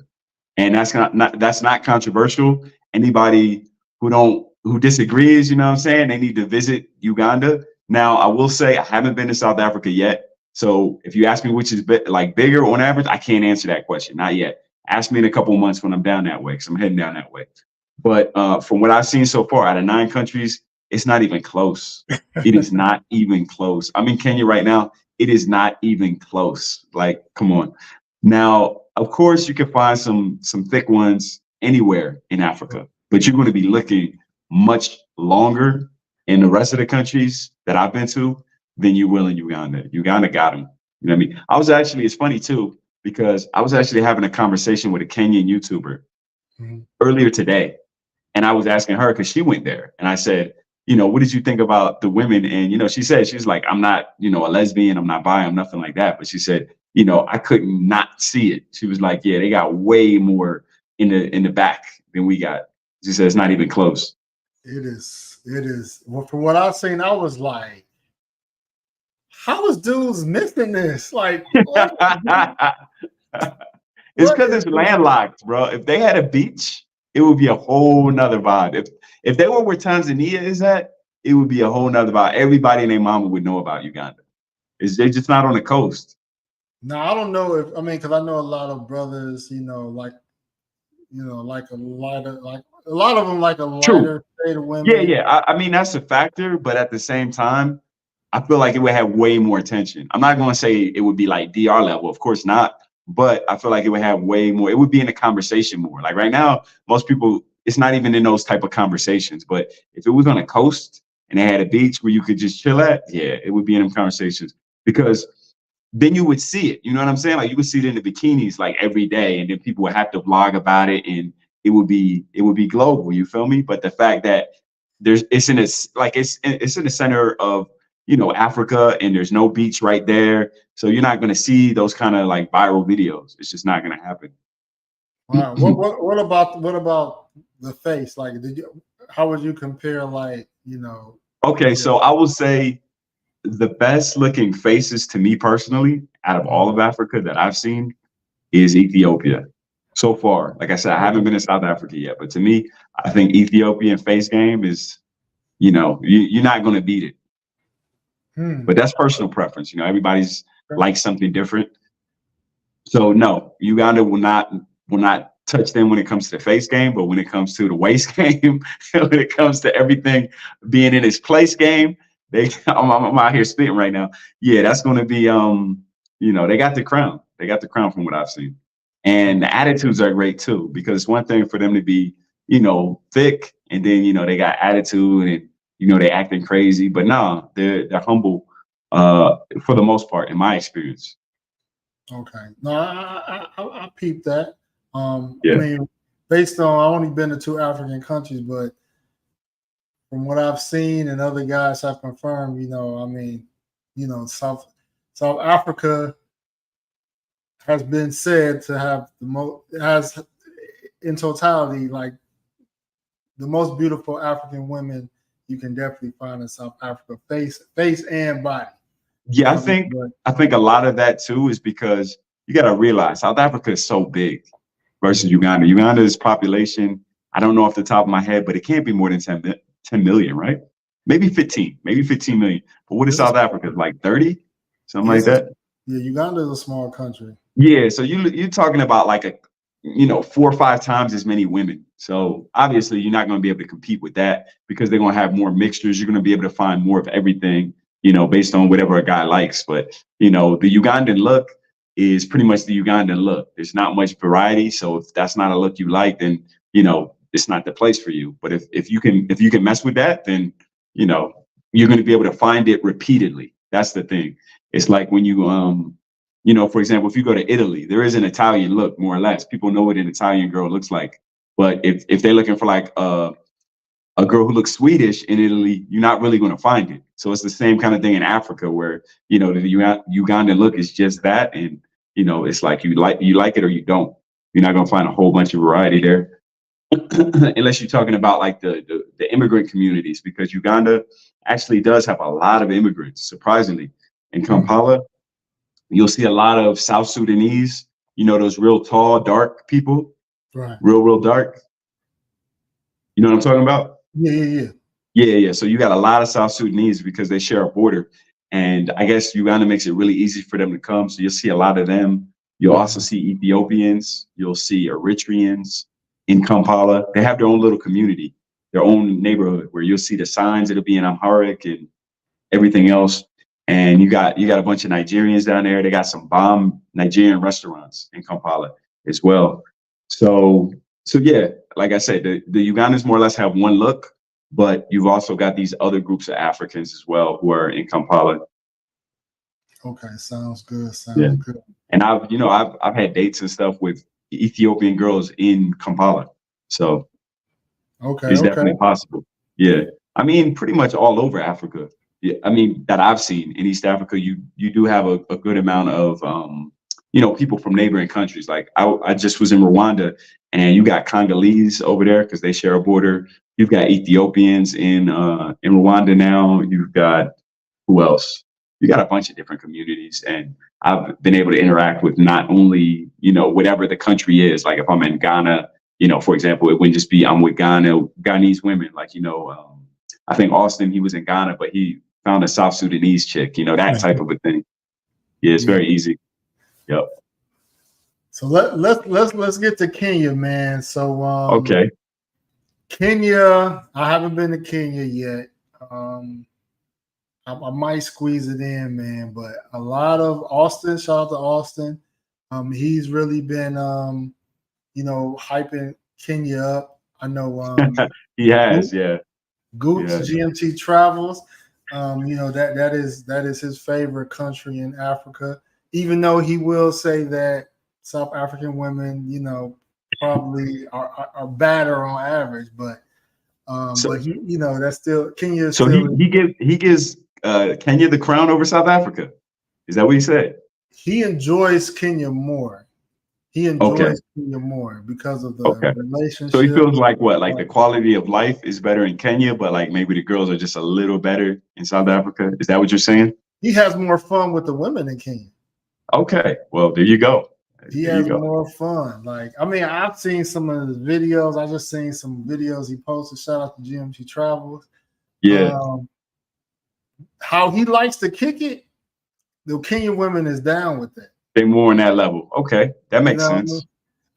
And that's that's not controversial. Anybody who disagrees, you know what I'm saying, they need to visit Uganda. Now, I will say I haven't been to South Africa yet. So if you ask me which is like bigger on average, I can't answer that question. Not yet. Ask me in a couple of months when I'm down that way, because I'm heading down that way. But from what I've seen so far, out of 9 countries, it's not even close. It is not even close. I'm in Kenya right now. It is not even close. Like, come on. Now, of course, you can find some thick ones anywhere in Africa, but you're going to be looking much longer in the rest of the countries that I've been to than you will in Uganda. Uganda got them. You know what I mean? It's funny too, because I was actually having a conversation with a Kenyan YouTuber earlier today. And I was asking her, because she went there, and I said, you know, what did you think about the women? And, you know, she said, she's like, I'm not, you know, a lesbian, I'm not bi, I'm nothing like that. But she said, you know, I couldn't not see it. She was like, yeah, they got way more in the back than we got. She said, it's not even close. It is. Well, from what I've seen, I was like, how is dudes missing this? Like, it's because it's landlocked, bro. If they had a beach, it would be a whole nother vibe. If they were where Tanzania is at, it would be a whole nother vibe. Everybody and their mama would know about Uganda. They're just not on the coast. No, I don't know because I know a lot of brothers, you know, like a lighter, like a lot of them like a lighter shade of women. Yeah. I mean, that's a factor, but at the same time, I feel like it would have way more attention. I'm not going to say it would be like DR level, of course not, but I feel like it would have way more. It would be in the conversation more. Like right now, most people, it's not even in those type of conversations. But if it was on a coast and they had a beach where you could just chill at, yeah, it would be in them conversations, because then you would see it. You know what I'm saying? Like you would see it in the bikinis like every day, and then people would have to vlog about it, and it would be global. You feel me? But the fact that it's in the center of, you know, Africa, and there's no beach right there, so you're not going to see those kind of like viral videos. It's just not going to happen. Wow. What about the face? Like, how would you compare, like, you know? Okay, so I would say the best looking faces to me personally out of all of Africa that I've seen is Ethiopia so far. Like I said, I haven't been to South Africa yet, but to me, I think Ethiopian face game is, you know, you're not going to beat it. But that's personal preference. You know, everybody's likes something different. So no, Uganda will not touch them when it comes to the face game, but when it comes to the waist game, when it comes to everything being in its place game, I'm out here spitting right now. Yeah, that's going to be, you know, they got the crown. They got the crown from what I've seen. And the attitudes are great too, because it's one thing for them to be, you know, thick, and then, you know, they got attitude, and, you know, they acting crazy, but no, they're humble for the most part, in my experience. Okay. No, I peeped that. Yeah. I mean, based on, I've only been to 2 African countries, but from what I've seen and other guys have confirmed, you know, I mean, you know, South Africa has been said to have has in totality, like, the most beautiful African women you can definitely find in South Africa, face and body. Yeah, I think a lot of that too is because you got to realize South Africa is so big versus Uganda. Uganda's population, I don't know off the top of my head, but it can't be more than 10 million, right? Maybe 15 million. But what is South Africa? Like 30? Something like that? Yeah, Uganda is a small country. Yeah, so you're talking about like 4 or 5 times as many women. So obviously you're not going to be able to compete with that, because they're going to have more mixtures. You're going to be able to find more of everything, you know, based on whatever a guy likes. But, you know, the Ugandan look is pretty much the Ugandan look. There's not much variety. So if that's not a look you like, then, you know, it's not the place for you. But if you can mess with that, then, you know, you're going to be able to find it repeatedly. That's the thing. It's like when you know, for example, if you go to Italy, there is an Italian look, more or less. People know what an Italian girl looks like. But if they're looking for like a girl who looks Swedish in Italy, you're not really going to find it. So it's the same kind of thing in Africa, where, you know, the Ugandan look is just that. And, you know, it's like you like it or you don't. You're not going to find a whole bunch of variety there. Unless you're talking about like the immigrant communities, because Uganda actually does have a lot of immigrants, surprisingly. In Kampala, you'll see a lot of South Sudanese, you know, those real tall, dark people, Right. real dark. You know what I'm talking about? Yeah. So you got a lot of South Sudanese because they share a border. And I guess Uganda makes it really easy for them to come. So you'll see a lot of them. You'll also see Ethiopians. You'll see Eritreans in Kampala. They have their own little community, their own neighborhood where you'll see the signs. It'll be in Amharic and everything else. And you got a bunch of Nigerians down there. They got some bomb Nigerian restaurants in Kampala as well. So yeah, like I said, the Ugandans more or less have one look, but you've also got these other groups of Africans as well who are in Kampala. Okay, sounds good. Sounds good. And I've had dates and stuff with Ethiopian girls in Kampala. So it's definitely possible. Yeah. I mean, pretty much all over Africa. Yeah, I mean, that I've seen in East Africa, you do have a good amount of people from neighboring countries. Like I just was in Rwanda, and you got Congolese over there because they share a border. You've got Ethiopians in Rwanda now. You've got, who else? You got a bunch of different communities, and I've been able to interact with not only, whatever the country is. Like if I'm in Ghana, for example, it wouldn't just be I'm with Ghanese women. Like, I think Austin, he was in Ghana, but he found a South Sudanese chick, that type of a thing. Yeah, it's very easy. Yep. So let's get to Kenya, man. So okay. Kenya, I haven't been to Kenya yet. I might squeeze it in, man. But a lot of Austin, shout out to Austin. He's really been hyping Kenya up. I know he has, yeah. Goots, GMT Travels. That is his favorite country in Africa, even though he will say that South African women, probably are better on average, but he, that's still Kenya. So he gives Kenya the crown over South Africa. Is that what he said? He enjoys Kenya more. He enjoys Kenya more because of the relationship. So he feels like what? Like the quality of life is better in Kenya, but like maybe the girls are just a little better in South Africa. Is that what you're saying? He has more fun with the women in Kenya. Okay. Well, there you go. He has more fun. Like, I mean, I've seen some of his videos. I just seen some videos he posted. Shout out to GMT Travels. Yeah. How he likes to kick it, the Kenyan women is down with that. They more on that level. Okay, that makes sense.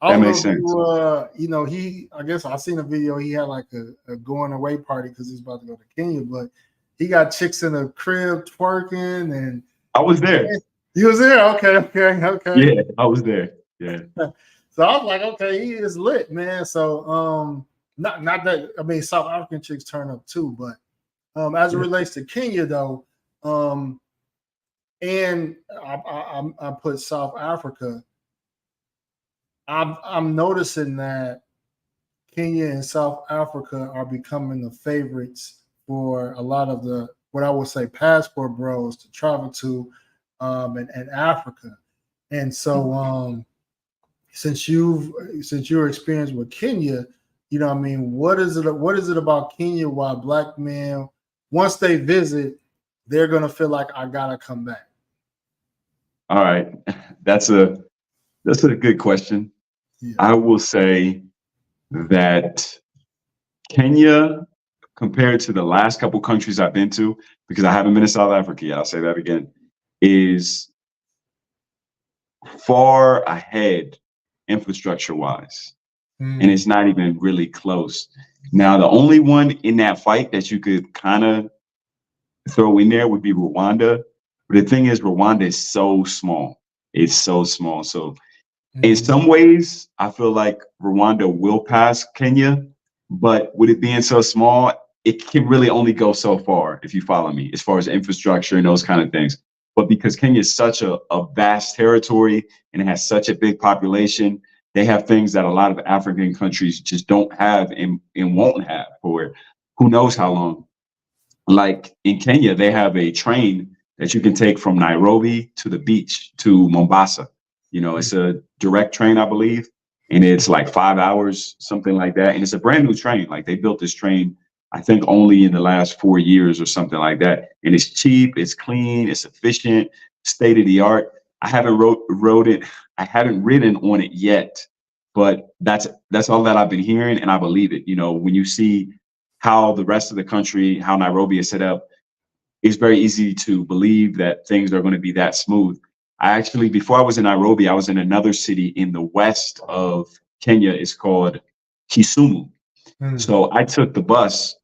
That makes sense. I guess I seen a video. He had like a going away party because he's about to go to Kenya, but he got chicks in a crib twerking, and I was there. You was there? Okay. Yeah, I was there. Yeah. So I was like, okay, he is lit, man. So not that, I mean, South African chicks turn up too, but as it relates to Kenya though, and I put South Africa. I'm noticing that Kenya and South Africa are becoming the favorites for a lot of the, what I would say, passport bros to travel to in Africa. And so since your experience with Kenya, what I mean, what is it about Kenya why black men, once they visit, they're gonna feel like I gotta come back? All right. That's a good question. Yeah. I will say that Kenya, compared to the last couple countries I've been to, because I haven't been to South Africa yet, I'll say that again, is far ahead infrastructure-wise. And it's not even really close. Now, the only one in that fight that you could kind of throw in there would be Rwanda. But the thing is, Rwanda is so small. It's so small. So in some ways, I feel like Rwanda will pass Kenya. But with it being so small, it can really only go so far, if you follow me, as far as infrastructure and those kind of things. But because Kenya is such a vast territory and it has such a big population, they have things that a lot of African countries just don't have and won't have for who knows how long. Like in Kenya, they have a train that you can take from Nairobi to the beach to Mombasa. It's a direct train, I believe, and it's like 5 hours, something like that. And it's a brand new train. Like they built this train, I think only in the last 4 years or something like that. And it's cheap, it's clean, it's efficient, state of the art. I haven't wrote it. I haven't written on it yet, but that's all that I've been hearing, and I believe it. You know, when you see how the rest of the country, how Nairobi is set up, it's very easy to believe that things are going to be that smooth. I actually, before I was in Nairobi, I was in another city in the west of Kenya. It's called Kisumu. So I took the bus,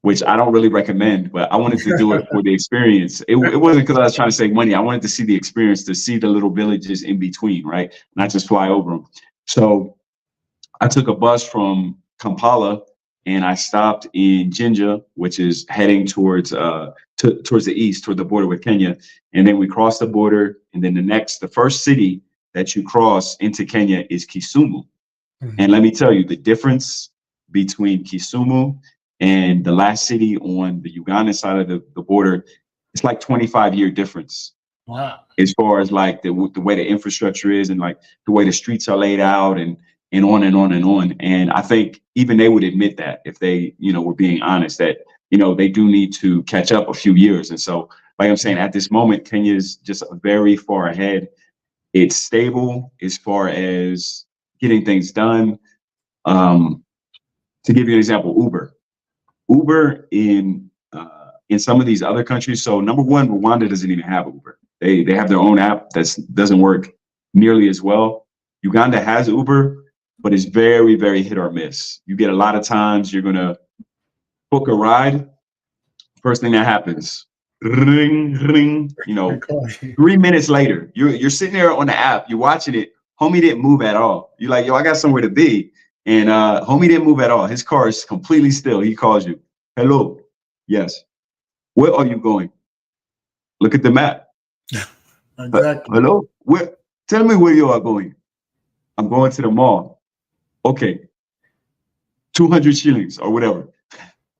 which I don't really recommend, but I wanted to do it for the experience. It wasn't because I was trying to save money. I wanted to see the experience, to see the little villages in between, right? Not just fly over them. So I took a bus from Kampala and I stopped in Jinja, which is heading towards towards the east, toward the border with Kenya. And then we crossed the border. And then the first city that you cross into Kenya is Kisumu. And let me tell you, the difference between Kisumu and the last city on the Ugandan side of the border, it's like 25-year difference. Wow. As far as like the way the infrastructure is and like the way the streets are laid out and on and on and on. And I think even they would admit that if they, you know, were being honest, that, you know, they do need to catch up a few years. And so, like I'm saying, at this moment, Kenya is just very far ahead. It's stable as far as getting things done. To give you an example, Uber in some of these other countries. So number one, Rwanda doesn't even have Uber. They have their own app that doesn't work nearly as well. Uganda has Uber, but it's very, very hit or miss. You get a lot of times you're gonna book a ride. First thing that happens, ring, ring. You know, 3 minutes later, you're sitting there on the app, you're watching it. Homie didn't move at all. You're like, yo, I got somewhere to be. And homie didn't move at all. His car is completely still. He calls you. Hello. Yes. Where are you going? Look at the map. Exactly. Hello. Where? Tell me where you are going. I'm going to the mall. Okay. 200 shillings or whatever.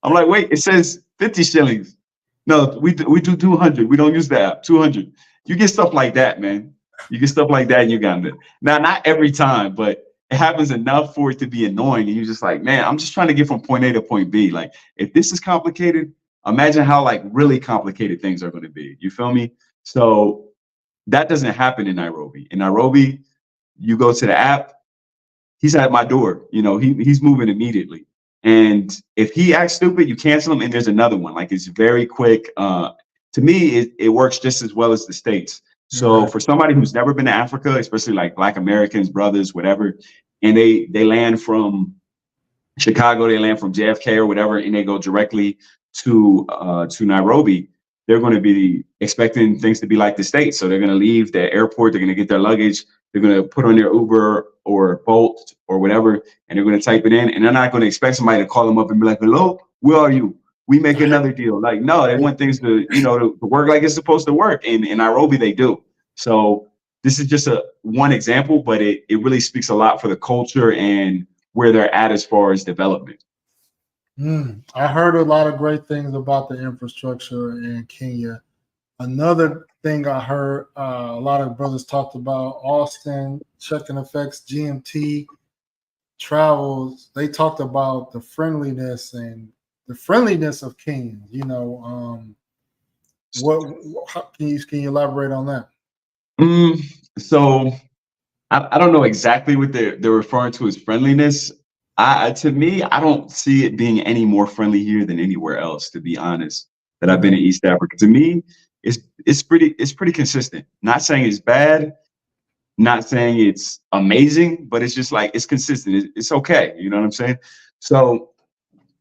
I'm like, wait, it says 50 shillings. No, we do 200. We don't use the app. 200. You get stuff like that, man. You get stuff like that in Uganda. Now, not every time, but it happens enough for it to be annoying. And you're just like, man, I'm just trying to get from point A to point B. Like, if this is complicated, imagine how like really complicated things are going to be. You feel me? So that doesn't happen in Nairobi. In Nairobi, you go to the app, he's at my door. You know, he's moving immediately. And if he acts stupid, you cancel him and there's another one. Like, it's very quick. To me, it works just as well as the States. So for somebody who's never been to Africa, especially like Black Americans, brothers, whatever, and they land from Chicago, they land from JFK or whatever, and they go directly to Nairobi, they're going to be expecting things to be like the States. So they're going to leave the airport, they're going to get their luggage, they're going to put on their Uber or Bolt or whatever, and they're going to type it in, and they're not going to expect somebody to call them up and be like, hello, where are you? We make another deal. Like, no, they want things to, you know, to work like it's supposed to work. And in Nairobi, they do. So this is just one example, but it really speaks a lot for the culture and where they're at as far as development. I heard a lot of great things about the infrastructure in Kenya. Another thing I heard a lot of brothers talked about, Austin, Checking Effects, GMT, Travels. They talked about the friendliness of Kenya. You know, how can you elaborate on that? So I don't know exactly what they're referring to as friendliness. To me, I don't see it being any more friendly here than anywhere else, to be honest, that I've been in East Africa. To me, it's pretty consistent. Not saying it's bad, not saying it's amazing, but it's just like, it's consistent. It's okay. You know what I'm saying? So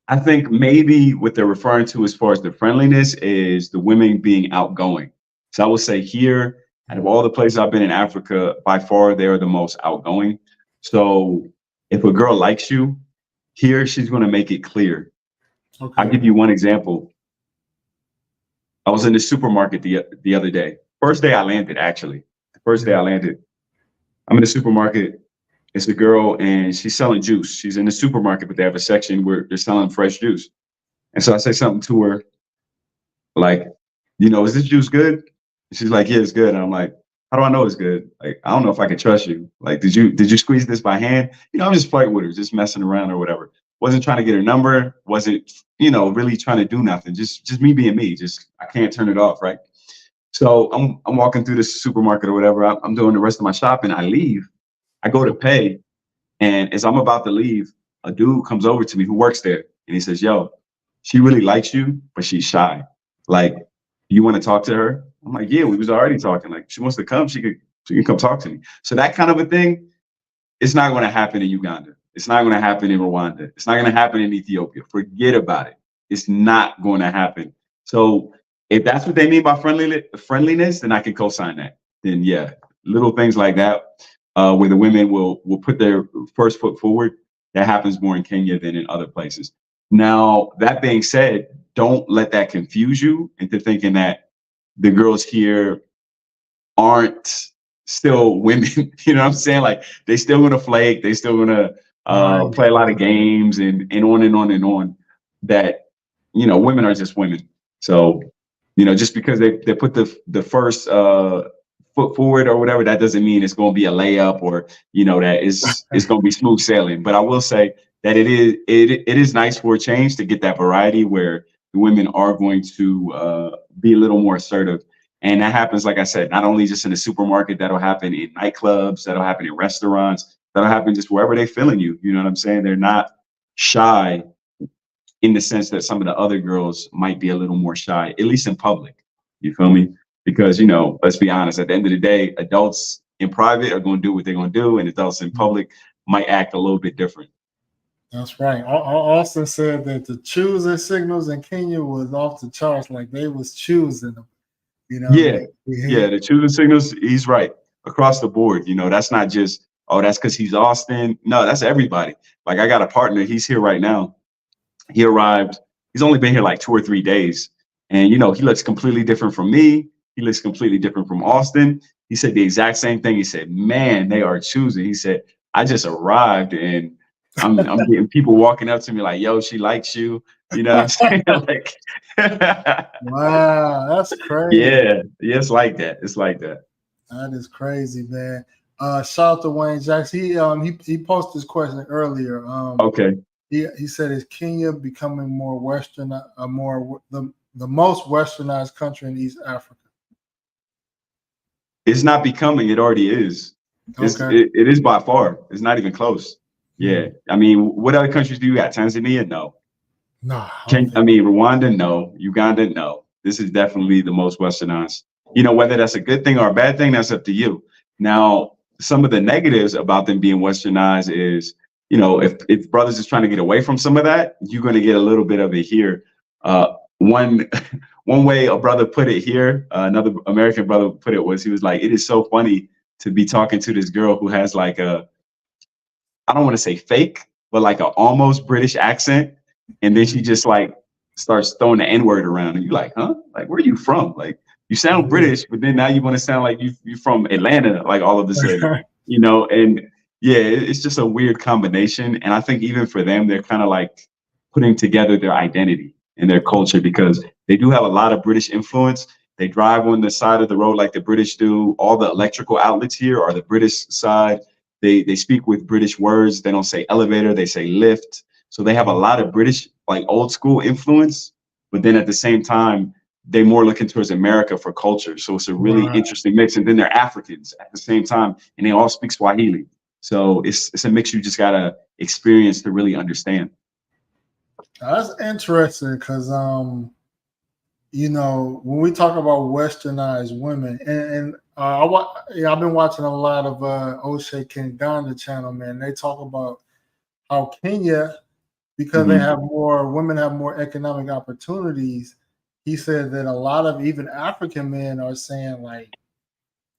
I think maybe what they're referring to as far as the friendliness is the women being outgoing. So I would say here, out of all the places I've been in Africa, by far, they're the most outgoing. So if a girl likes you here, she's going to make it clear. Okay. I'll give you one example. I was in the supermarket the other day. First day I landed, actually. The first day I landed. I'm in the supermarket. It's a girl and she's selling juice. She's in the supermarket, but they have a section where they're selling fresh juice. And so I say something to her like, you know, is this juice good? And she's like, yeah, it's good. And I'm like, how do I know it's good? Like, I don't know if I can trust you. Like, did you squeeze this by hand? You know, I'm just flirting with her, just messing around or whatever. Wasn't trying to get her number. Wasn't, you know, really trying to do nothing. Just me being me. Just, I can't turn it off, right? So I'm walking through the supermarket or whatever. I'm doing the rest of my shopping. I leave. I go to pay, and as I'm about to leave, a dude comes over to me who works there, and he says, "Yo, she really likes you, but she's shy. Like, you want to talk to her?" I'm like, "Yeah, we was already talking. Like, she wants to come. She can come talk to me." So that kind of a thing, it's not going to happen in Uganda. It's not going to happen in Rwanda. It's not going to happen in Ethiopia. Forget about it. It's not going to happen. So if that's what they mean by friendliness, then I can co-sign that. Then yeah, little things like that, where the women will put their first foot forward. That happens more in Kenya than in other places. Now, that being said, don't let that confuse you into thinking that the girls here aren't still women. You know what I'm saying? Like, they still gonna flake, they still gonna play a lot of games and on and on and on. That, you know, women are just women. So, you know, just because they put the first foot forward or whatever, that doesn't mean it's gonna be a layup or, you know, that it's gonna be smooth sailing. But I will say that it is nice for a change to get that variety where the women are going to be a little more assertive. And that happens, like I said, not only just in the supermarket, that'll happen in nightclubs, that'll happen in restaurants, that'll happen just wherever they're feeling you. You know what I'm saying? They're not shy in the sense that some of the other girls might be a little more shy, at least in public. You feel me? Because, you know, let's be honest, at the end of the day, adults in private are going to do what they're going to do, and adults in public might act a little bit different. That's right. Austin said that the choosing signals in Kenya was off the charts, like they was choosing them. You know, yeah, the choosing signals, he's right. Across the board, you know, that's not just, oh, that's because he's Austin. No, that's everybody. Like, I got a partner, he's here right now. He arrived, he's only been here like 2 or 3 days. And, you know, he looks completely different from me. He looks completely different from Austin. He said the exact same thing. He said, man, they are choosing. He said, I just arrived and I'm getting people walking up to me like, yo, she likes you. You know what I'm saying? Like, wow, that's crazy. Yeah, it's like that. It's like that. That is crazy, man. Shout out to Wayne Jackson. He posted this question earlier. Okay. He said, is Kenya becoming more Western, the most westernized country in East Africa? It's not becoming, it already is. Okay. It is by far. It's not even close. Yeah. I mean, what other countries do you got? Tanzania? No. No. Rwanda? No. Uganda? No. This is definitely the most westernized. You know, whether that's a good thing or a bad thing, that's up to you. Now, some of the negatives about them being westernized is, you know, if brothers is trying to get away from some of that, you're going to get a little bit of it here. One way a brother put it here, another American brother put it was, he was like, it is so funny to be talking to this girl who has like a, I don't want to say fake, but like a almost British accent. And then she just like starts throwing the N-word around and you're like, huh? Like, where are you from? Like, you sound British, but then now you want to sound like you're from Atlanta, like all of a sudden, you know? And yeah, it's just a weird combination. And I think even for them, they're kind of like putting together their identity and their culture because they do have a lot of British influence. They drive on the side of the road like the British do. All the electrical outlets here are the British side. They speak with British words. They don't say elevator, they say lift. So they have a lot of British, like old school influence, but then at the same time, they're more looking towards America for culture. So it's a really interesting mix. And then they're Africans at the same time, and they all speak Swahili. So it's a mix you just gotta experience to really understand. That's interesting because you know, when we talk about westernized women, and I've been watching a lot of O'Shea Kinganda channel, man. They talk about how Kenya, because they have women have more economic opportunities. He said that a lot of even African men are saying like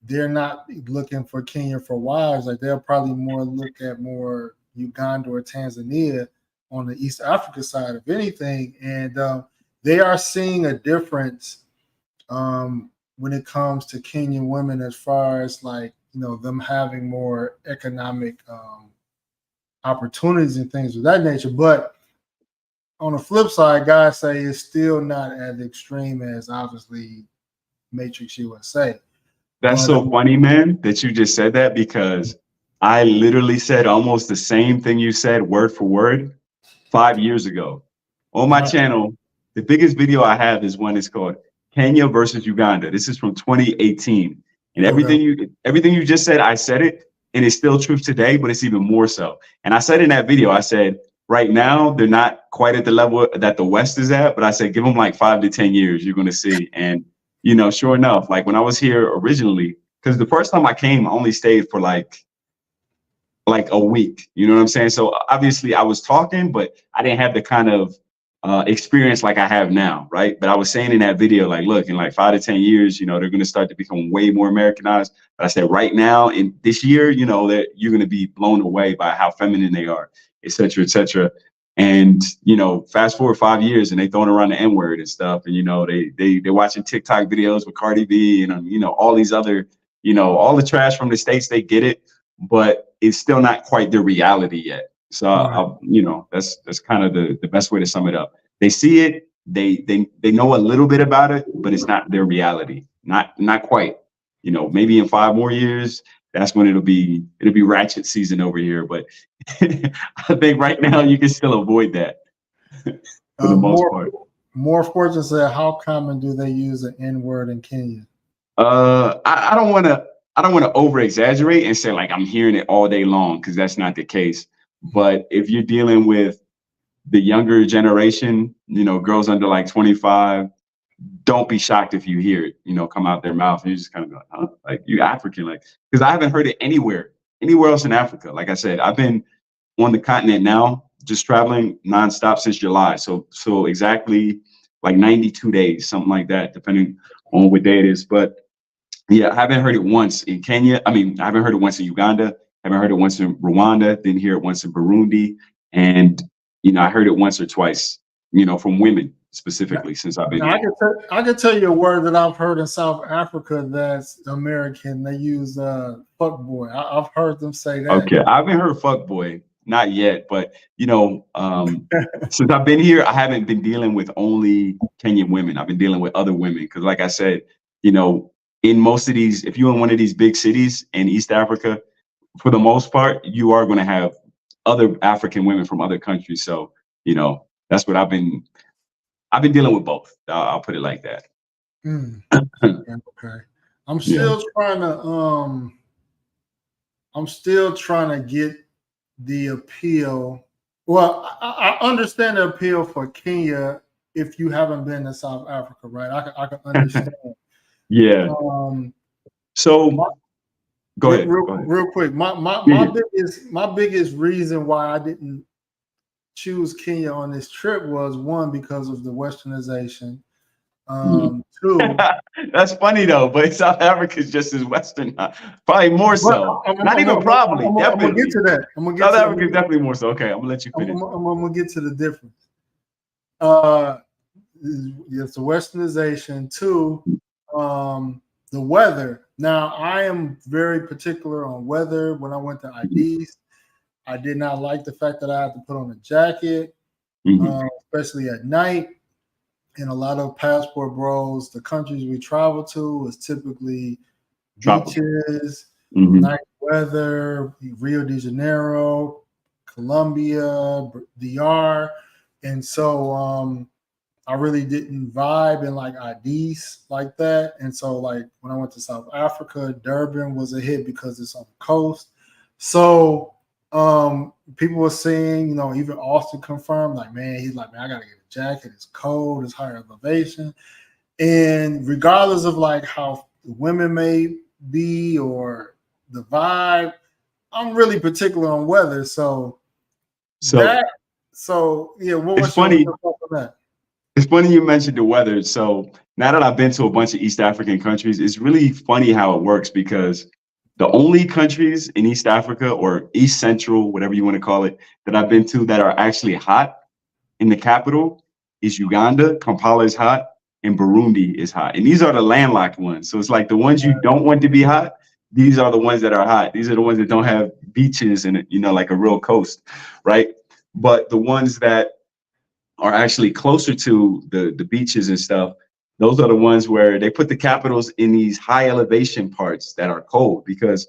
they're not looking for Kenya for wives. Like they'll probably look at more Uganda or Tanzania on the East Africa side of anything. And they are seeing a difference when it comes to Kenyan women as far as like, you know, them having more economic opportunities and things of that nature. But on the flip side, guys say it's still not as extreme as obviously Matrix USA. That's so funny, man, that you just said that because I literally said almost the same thing you said word for word 5 years ago on my channel. The biggest video I have is one. It's called Kenya versus Uganda. This is from 2018. And everything you just said, I said it, and it's still true today, but it's even more so. And I said in that video, I said, right now, they're not quite at the level that the West is at, but I said, give them like 5 to 10 years, you're going to see. And, you know, sure enough, like when I was here originally, because the first time I came, I only stayed for like a week, you know what I'm saying? So obviously I was talking, but I didn't have the kind of experience like I have now, right? But I was saying in that video, like, look, in like 5 to 10 years, you know, they're going to start to become way more Americanized. But I said right now, in this year, you know, that you're going to be blown away by how feminine they are, et cetera, et cetera. And, you know, fast forward 5 years and they throwing around the N-word and stuff. And, you know, they're watching TikTok videos with Cardi B and, you know, all these other, you know, all the trash from the States, they get it, but it's still not quite their reality yet. So, you know, that's kind of the best way to sum it up. They see it, they know a little bit about it, but it's not their reality. Not quite. You know, maybe in 5 more years, that's when it'll be ratchet season over here. But I think right now you can still avoid that for the most part. More Fortune said, how common do they use the N-word in Kenya? I don't want to over exaggerate and say like I'm hearing it all day long, because that's not the case. But if you're dealing with the younger generation, you know, girls under like 25, don't be shocked if you hear it, you know, come out their mouth and you just kind of go, huh? Like, you African, like, because I haven't heard it anywhere else in Africa. Like I said, I've been on the continent now, just traveling nonstop since July. So exactly like 92 days, something like that, depending on what day it is. But yeah, I haven't heard it once in Kenya. I mean, I haven't heard it once in Uganda. I haven't heard it once in Rwanda. Didn't hear it once in Burundi. And, you know, I heard it once or twice, you know, from women specifically since I've been here. I can tell you a word that I've heard in South Africa that's American. They use fuckboy. I've heard them say that. Okay, I haven't heard fuckboy, not yet. But, you know, since I've been here, I haven't been dealing with only Kenyan women. I've been dealing with other women because, like I said, you know, in most of these, if you're in one of these big cities in East Africa, for the most part, you are going to have other African women from other countries. So, you know, that's what I've been dealing with both. I'll put it like that. Okay. I'm still trying to get the appeal. Well, I understand the appeal for Kenya if you haven't been to South Africa, right? I can understand. Yeah. So go ahead. Real quick. My biggest reason why I didn't choose Kenya on this trip was, one, because of the westernization. 2, that's funny though, but South Africa is just as Western, probably more so. Not even probably. I'm gonna get to that. South Africa is definitely more so. Okay, I'm gonna let you finish. I'm gonna get to the difference. It's the westernization. 2, the weather. Now, I am very particular on weather. When I went to IDs, I did not like the fact that I had to put on a jacket, especially at night. And a lot of passport bros, the countries we travel to is typically beaches, nice weather, Rio de Janeiro, Colombia, DR. And so I really didn't vibe in like IDs like that. And so like when I went to South Africa, Durban was a hit because it's on the coast. So people were saying, you know, even Austin confirmed, like, man, he's like, man, I gotta get a jacket. It's cold, it's higher elevation. And regardless of like how women may be or the vibe, I'm really particular on weather. So yeah, what was your thoughts on that? It's funny you mentioned the weather. So now that I've been to a bunch of East African countries, it's really funny how it works, because the only countries in East Africa, or East Central, whatever you want to call it, that I've been to that are actually hot in the capital is Uganda. Kampala is hot, and Burundi is hot. And these are the landlocked ones. So it's like the ones you don't want to be hot, these are the ones that are hot. These are the ones that don't have beaches and, you know, like a real coast, right? But the ones that are actually closer to the beaches and stuff, those are the ones where they put the capitals in these high elevation parts that are cold, because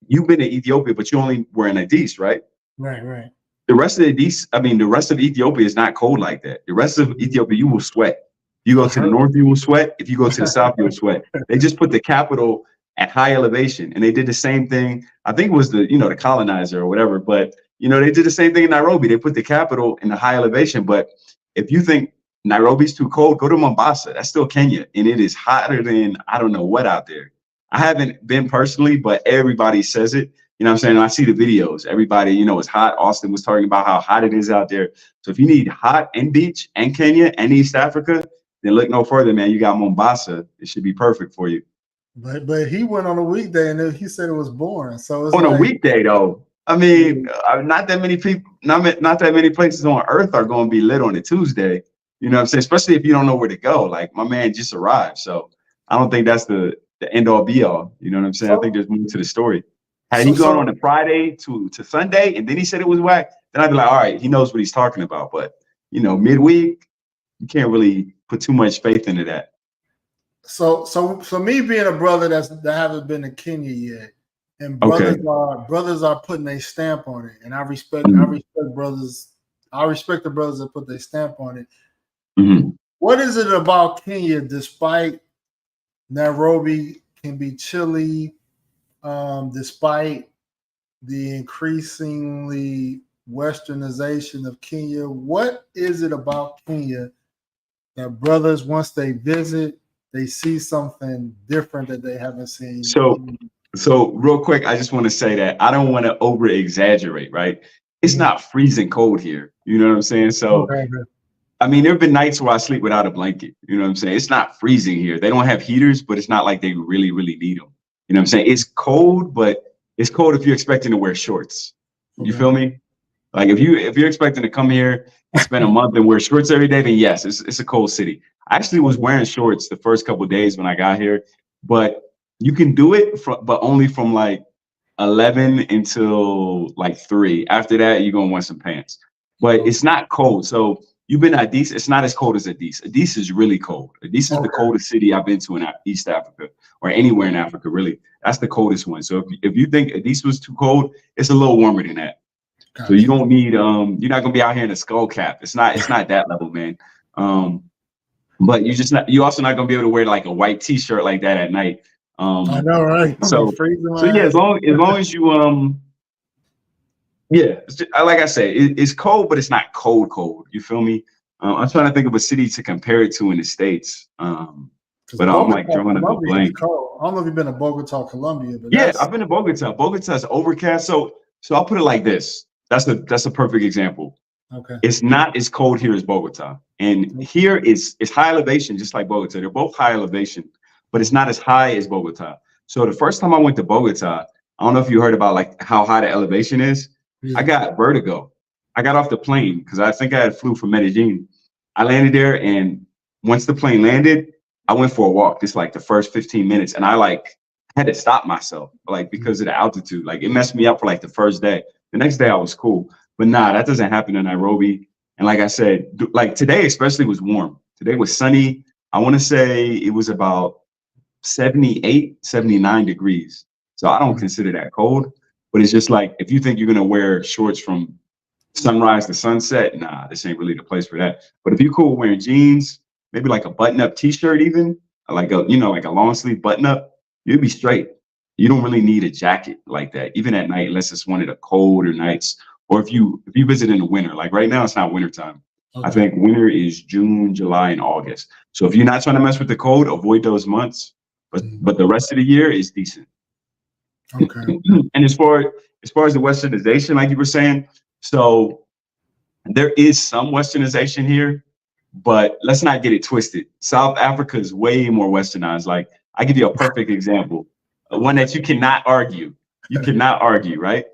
you've been to Ethiopia, but you only were in Addis, right? Right. The rest of Ethiopia is not cold like that. The rest of Ethiopia, you will sweat. You go to the north, you will sweat. If you go to the south, you'll sweat. They just put the capital at high elevation, and they did the same thing. I think it was the colonizer or whatever, but they did the same thing in Nairobi. They put the capital in the high elevation. But if you think Nairobi's too cold, go to Mombasa. That's still Kenya, and it is hotter than I don't know what out there. I haven't been personally, but everybody says it. You know what I'm saying? And I see the videos. Everybody, it's hot. Austin was talking about how hot it is out there. So if you need hot and beach and Kenya and East Africa, then look no further, man. You got Mombasa. It should be perfect for you. But he went on a weekday and he said it was boring. So it's on a weekday though. I mean, not that many people, not that many places on earth are going to be lit on a Tuesday. You know what I'm saying? Especially if you don't know where to go. Like my man just arrived, so I don't think that's the end all be all. You know what I'm saying? I think there's more to the story. Had he gone on a Friday to Sunday and then he said it was whack, then I'd be like, all right, he knows what he's talking about. But midweek, you can't really put too much faith into that. So me being a brother that haven't been to Kenya yet, and brothers are putting a stamp on it, and I respect brothers. I respect the brothers that put their stamp on it. Mm-hmm. What is it about Kenya, despite Nairobi can be chilly, despite the increasingly westernization of Kenya? What is it about Kenya that brothers, once they visit, they see something different that they haven't seen? So real quick, I just want to say that I don't want to over exaggerate, right? It's not freezing cold here. You know what I'm saying? So, I mean, there have been nights where I sleep without a blanket. You know what I'm saying? It's not freezing here. They don't have heaters, but it's not like they really, really need them. You know what I'm saying? It's cold, but it's cold if you're expecting to wear shorts. You feel me? Like if you're expecting to come here and spend a month and wear shorts every day, then yes, it's a cold city. I actually was wearing shorts the first couple of days when I got here, but you can do it but only from like 11 until like 3. After that, you're gonna want some pants. But it's not cold. So you've been to Addis. It's not as cold as Addis. Addis is really cold. Addis is the coldest city I've been to in East Africa or anywhere in Africa, really. That's the coldest one. So if you think Addis was too cold, it's a little warmer than that. So you don't need you're not gonna be out here in a skull cap. It's not that level, man. But you're also not gonna be able to wear like a white t-shirt like that at night. I know, right? So yeah, as long as you like I say, it's cold, but it's not cold. You feel me? I'm trying to think of a city to compare it to in the States. But I'm like drawing up a blank. I don't know if you've been to Bogota, Colombia, but yeah, I've been to Bogota. Bogota's overcast, so I'll put it like this. That's a perfect example. Okay. It's not as cold here as Bogota, and here it's high elevation, just like Bogota. They're both high elevation, but it's not as high as Bogota. So the first time I went to Bogota, I don't know if you heard about like how high the elevation is. I got vertigo. I got off the plane because I think I had flew from Medellin. I landed there, and once the plane landed, I went for a walk. Just like the first 15 minutes, and I like had to stop myself, like because of the altitude. Like it messed me up for like the first day. The next day I was cool, but nah, that doesn't happen in Nairobi. And like I said, like today especially was warm. Today was sunny. I want to say it was about 78, 79 degrees. So I don't consider that cold, but it's just like, if you think you're going to wear shorts from sunrise to sunset, nah, this ain't really the place for that. But if you're cool wearing jeans, maybe like a button up t-shirt, even like a long sleeve button up, you'll be straight. You don't really need a jacket like that, even at night, unless it's one of the colder nights. Or if you visit in the winter, like right now, it's not winter time. Okay. I think winter is June, July, and August. So if you're not trying to mess with the cold, avoid those months. But the rest of the year is decent. Okay. And as far as the westernization, like you were saying, so there is some westernization here, but let's not get it twisted. South Africa is way more westernized. Like I give you a perfect example. One that you cannot argue. You cannot argue, right?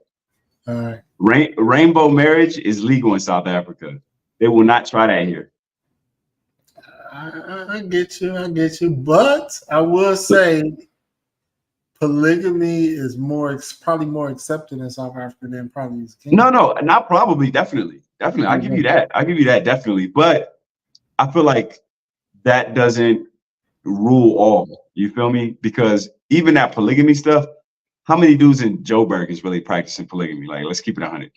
All right. Rainbow marriage is legal in South Africa. They will not try that here. I get you. But I will say polygamy is probably more accepted in South Africa than probably is Kenya. No, not probably. Definitely. I give you that. Definitely. But I feel like that doesn't rule all. You feel me? Because even that polygamy stuff, how many dudes in Joburg is really practicing polygamy? Like, let's keep it 100.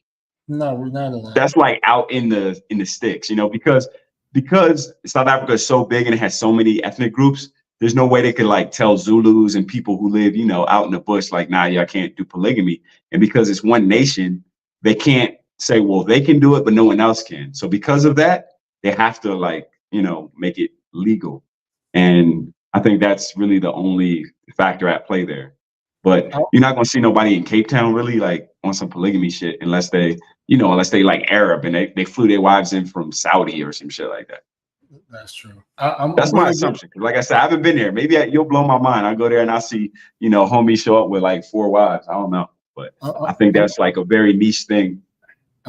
No, we're not allowed. That's like out in the sticks, because because South Africa is so big and it has so many ethnic groups, there's no way they could like tell Zulus and people who live, you know, out in the bush, like, nah, y'all can't do polygamy. And because it's one nation, they can't say, well, they can do it, but no one else can. So because of that, they have to like, you know, make it legal. And I think that's really the only factor at play there. But you're not gonna see nobody in Cape Town really like on some polygamy shit unless they, you know, unless they like Arab and they flew their wives in from Saudi or some shit like that. That's true. That's my assumption. Like I said, I haven't been there. Maybe you'll blow my mind. I go there and I see, you know, homies show up with like 4 wives. I don't know, but I think that's like a very niche thing.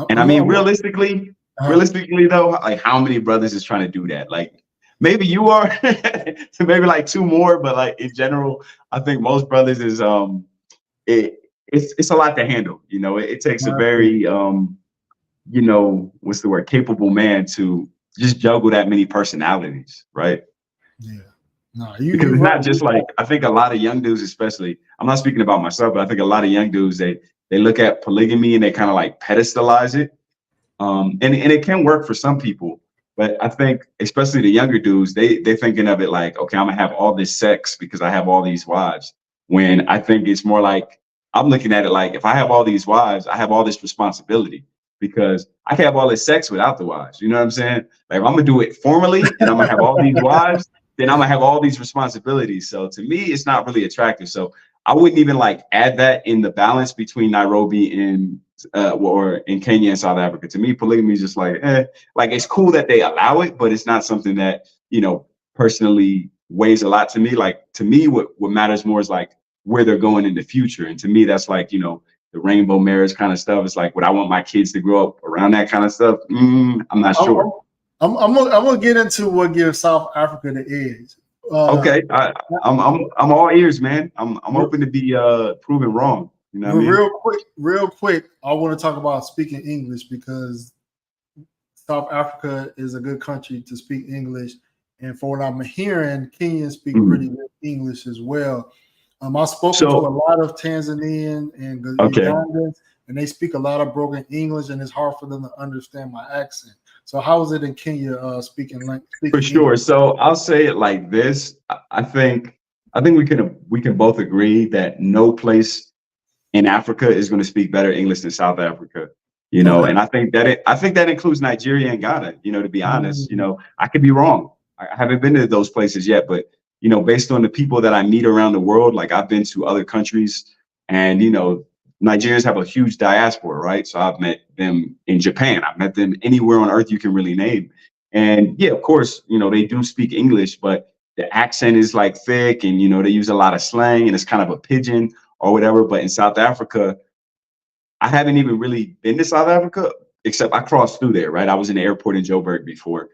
And I mean, realistically though, like how many brothers is trying to do that? Like maybe you are, so maybe like 2 more, but like in general, I think most brothers is it's a lot to handle. You know, it takes a very you know, what's the word, capable man to just juggle that many personalities, right? Yeah. No, because it's not just like, I think a lot of young dudes, especially, I'm not speaking about myself, but I think a lot of young dudes, they look at polygamy and they kind of like pedestalize it. And it can work for some people, but I think especially the younger dudes, they're thinking of it like, okay, I'm gonna have all this sex because I have all these wives. When I think it's more like, I'm looking at it like, if I have all these wives, I have all this responsibility, because I can have all this sex without the wives. You know what I'm saying? Like if I'm gonna do it formally and I'm gonna have all these wives, then I'm gonna have all these responsibilities. So to me, it's not really attractive. So I wouldn't even like add that in the balance between Nairobi and or in Kenya and South Africa. To me, polygamy is just like, like it's cool that they allow it, but it's not something that, you know, personally weighs a lot to me. Like to me, what matters more is like where they're going in the future. And to me, that's like, you know, the rainbow marriage kind of stuff. It's like, would I want my kids to grow up around that kind of stuff? I'm not sure. I'm gonna get into what gives South Africa the edge. Okay, I'm all ears, man. I'm open to be proven wrong. You know what I mean? Real quick, I want to talk about speaking English, because South Africa is a good country to speak English, and for what I'm hearing, Kenyans speak pretty good English as well. I've spoken to a lot of Tanzanian and Ugandans, and they speak a lot of broken English, and it's hard for them to understand my accent. So how is it in Kenya speaking for sure English? So I'll say it like this. I think we can both agree that no place in Africa is going to speak better English than South Africa. You know, and I think that includes Nigeria and Ghana, you know, to be honest. You know, I could be wrong. I haven't been to those places yet, but you know, based on the people that I meet around the world, like I've been to other countries, and you know, Nigerians have a huge diaspora, right? So I've met them in Japan. I've met them anywhere on earth you can really name. And yeah, of course, you know, they do speak English, but the accent is like thick, and, you know, they use a lot of slang, and it's kind of a pidgin or whatever. But in South Africa, I haven't even really been to South Africa, except I crossed through there, right? I was in the airport in Joburg before.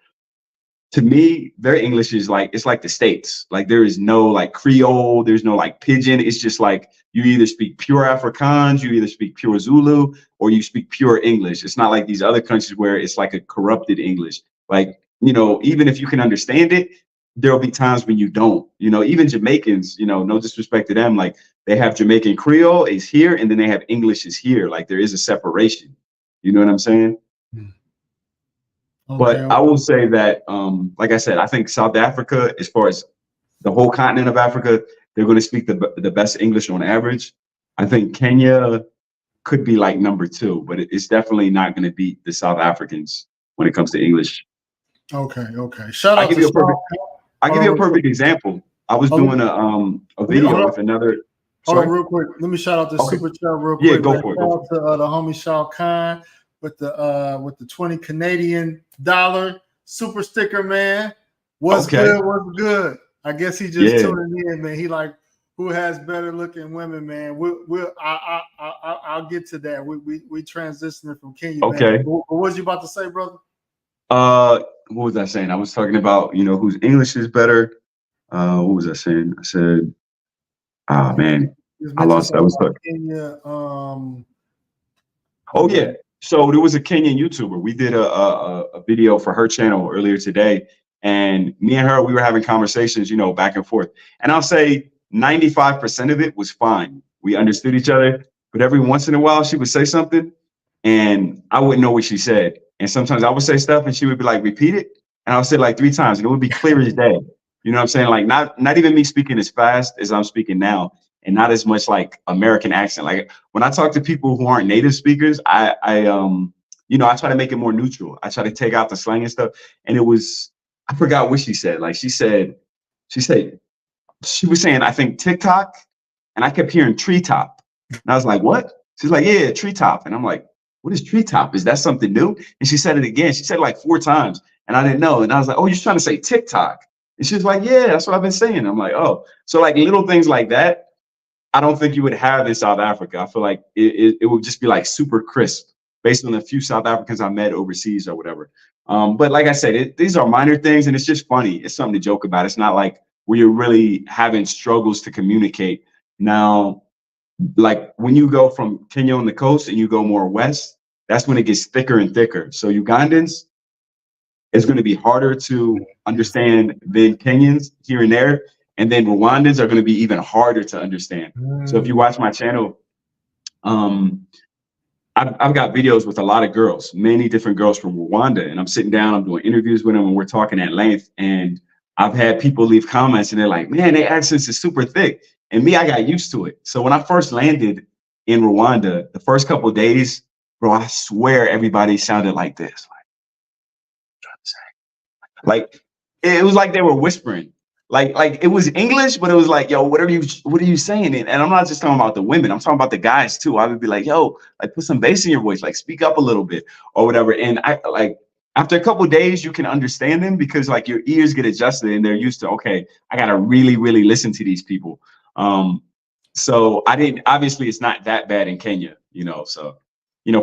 To me, their English is like, it's like the States. Like there is no like Creole, there's no like pidgin. It's just like you either speak pure Afrikaans, you either speak pure Zulu, or you speak pure English. It's not like these other countries where it's like a corrupted English. Like, you know, even if you can understand it, there'll be times when you don't. You know, even Jamaicans, you know, no disrespect to them, like they have Jamaican Creole is here, and then they have English is here. Like there is a separation. You know what I'm saying? Okay. But I will say that, like I said, I think South Africa, as far as the whole continent of Africa, they're going to speak the best English on average. I think Kenya could be like number 2, but it's definitely not going to beat the South Africans when it comes to English. Okay. Shout out I'll give you a perfect example. I was doing a video with another. Hold on, real quick. Let me shout out the super chat real quick. Yeah, go for it. Shout out to the homie Shao Khan with the 20 Canadian dollar super sticker, man. What's good? I guess he just tuning in, man. He like, who has better looking women, man? I'll get to that. We transitioning from Kenya. Okay. Man. What was you about to say, brother? What was I saying? I was talking about, you know, whose English is better. What was I saying? I said, man, I lost. I was talking. Kenya. Oh yeah. So there was a Kenyan YouTuber. We did a video for her channel earlier today, and me and her, we were having conversations, you know, back and forth. And I'll say 95% of it was fine. We understood each other, but every once in a while she would say something and I wouldn't know what she said. And sometimes I would say stuff and she would be like, repeat it. and I'll say it like 3 times, and it would be clear as day. You know what I'm saying? Like not even me speaking as fast as I'm speaking now, and not as much like American accent. Like when I talk to people who aren't native speakers, I I try to make it more neutral. I try to take out the slang and stuff. And I forgot what she said. Like she was saying, I think TikTok, and I kept hearing treetop. And I was like, what? She's like, yeah, treetop. And I'm like, what is treetop? Is that something new? And she said it again. She said it like 4 times, and I didn't know. And I was like, oh, you're trying to say TikTok. And she was like, yeah, that's what I've been saying. I'm like, oh, so like little things like that, I don't think you would have in South Africa. I feel like it would just be like super crisp based on the few South Africans I met overseas or whatever. But like I said, these are minor things, and it's just funny. It's something to joke about. It's not like where you're really having struggles to communicate. Now, like when you go from Kenya on the coast and you go more west, that's when it gets thicker and thicker. So Ugandans, it's going to be harder to understand than Kenyans here and there. And then Rwandans are going to be even harder to understand. So if you watch my channel, I've got videos with a lot of girls, many different girls from Rwanda, and I'm sitting down, I'm doing interviews with them, and we're talking at length. And I've had people leave comments, and they're like, man, their accents is super thick. And me, I got used to it. So when I first landed in Rwanda, the first couple of days, bro, I swear everybody sounded like this. Like it was like they were whispering. Like it was English, but it was like, yo, what are you saying? And I'm not just talking about the women, I'm talking about the guys too. I would be like, yo, like put some bass in your voice, like speak up a little bit or whatever. And I like after a couple of days, you can understand them because like your ears get adjusted and they're used to, okay, I gotta really, really listen to these people. So obviously it's not that bad in Kenya, so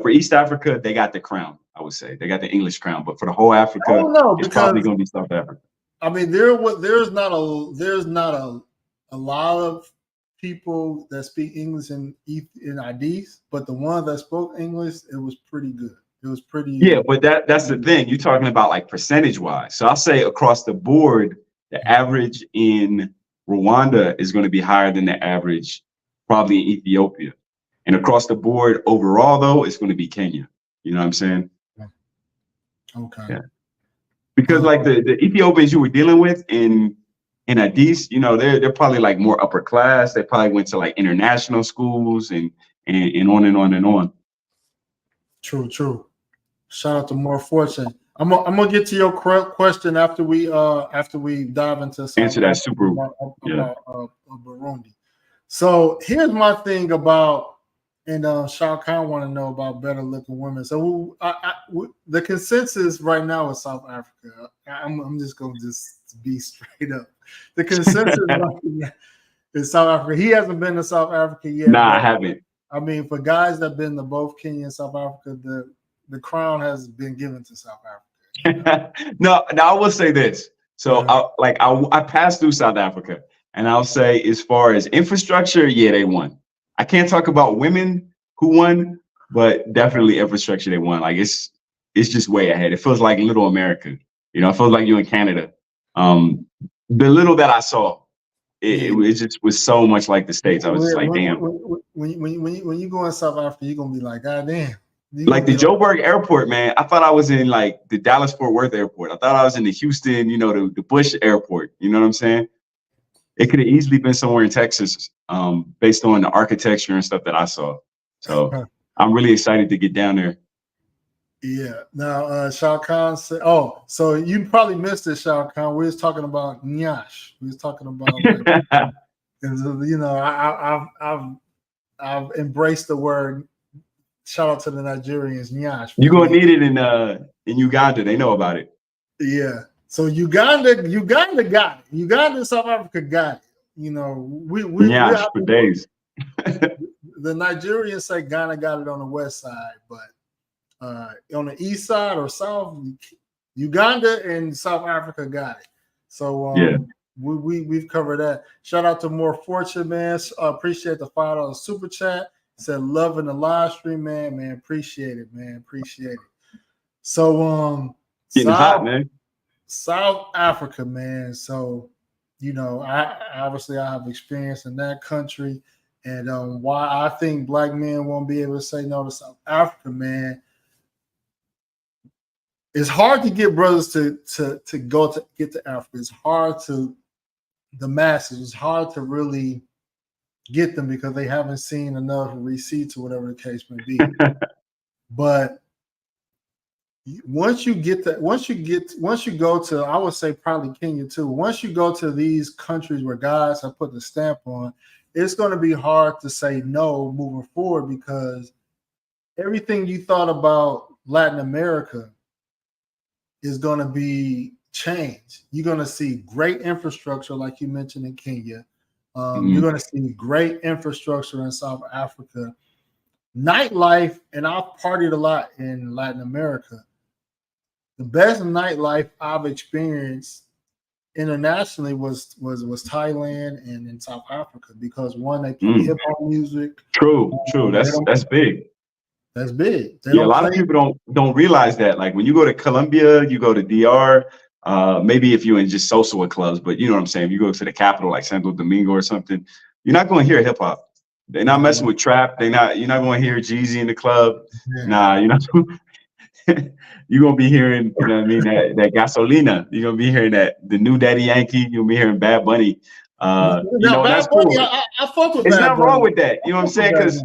for East Africa, they got the crown, I would say. They got the English crown, but for the whole Africa, it's probably gonna be South Africa. I mean, there's not a lot of people that speak English in IDs, but the one that spoke English, it was pretty good. It was pretty. Yeah, but that's the thing. You're talking about like percentage wise. So I'll say across the board, the average in Rwanda is going to be higher than the average probably in Ethiopia. And across the board overall, though, it's going to be Kenya. You know what I'm saying? Okay. Yeah. Because like the Ethiopians you were dealing with in Addis, they're probably like more upper class. They probably went to like international schools and on and on and on. True. Shout out to More Fortune. I'm gonna get to your question after we dive into answer that super about Burundi. So here's my thing about. And Shao Kahn want to know about better looking women. So the consensus right now is South Africa. I'm just going to be straight up. The consensus is South Africa. He hasn't been to South Africa yet. Nah, I haven't. I mean, for guys that have been to both Kenya and South Africa, the crown has been given to South Africa. No, I will say this. So I passed through South Africa, and I'll say as far as infrastructure, yeah, they won. I can't talk about women who won, but definitely infrastructure they won. Like it's just way ahead. It feels like little America. It feels like you in Canada. The little that I saw, it just was so much like the States. I was just like, damn. When you go in South Africa, you're gonna be like, God damn. Like the Joburg airport, man. I thought I was in like the Dallas Fort Worth airport. I thought I was in the Houston, the Bush airport. You know what I'm saying? It could have easily been somewhere in Texas, based on the architecture and stuff that I saw. So I'm really excited to get down there. Yeah. Now, Shao Kahn said, so you probably missed it, Shao Kahn. We was talking about Nyash. We was talking about, I've embraced the word. Shout out to the Nigerians, Nyash. You're gonna need it in Uganda. They know about it. Yeah. So Uganda got it. Uganda and South Africa got it. We for days. The Nigerians say Ghana got it on the west side, but on the east side or south, Uganda and South Africa got it. So we've covered that. Shout out to More Fortune, man. Appreciate the $5 super chat. Said loving the live stream, man. Man, appreciate it, man. Appreciate it. So getting hot, man. South Africa, man. So, I have experience in that country, and why I think black men won't be able to say no to South Africa, man. it's hard to get brothers to go to get to Africa. It's hard to the masses. It's hard to really get them because they haven't seen enough receipts or whatever the case may be. But once you go to, I would say probably Kenya too. Once you go to these countries where guys have put the stamp on, it's going to be hard to say no moving forward because everything you thought about Latin America is going to be changed. You're going to see great infrastructure, like you mentioned in Kenya. You're going to see great infrastructure in South Africa. Nightlife, and I've partied a lot in Latin America. The best nightlife I've experienced internationally was Thailand and in South Africa because one, they play hip hop music. True. That's big. That's big. A lot of people don't realize that. Like when you go to Colombia, you go to DR, maybe if you're in just social clubs, but you know what I'm saying. If you go to the capital like Santo Domingo or something, you're not going to hear hip hop. They're not messing with trap. You're not going to hear Jeezy in the club. Yeah. Nah, you're not. You're gonna be hearing, you know what I mean, that Gasolina. You're gonna be hearing the new Daddy Yankee. You'll be hearing Bad Bunny. That's cool. I fuck with It's Bad not Bunny. wrong with that. You know what I'm saying? Because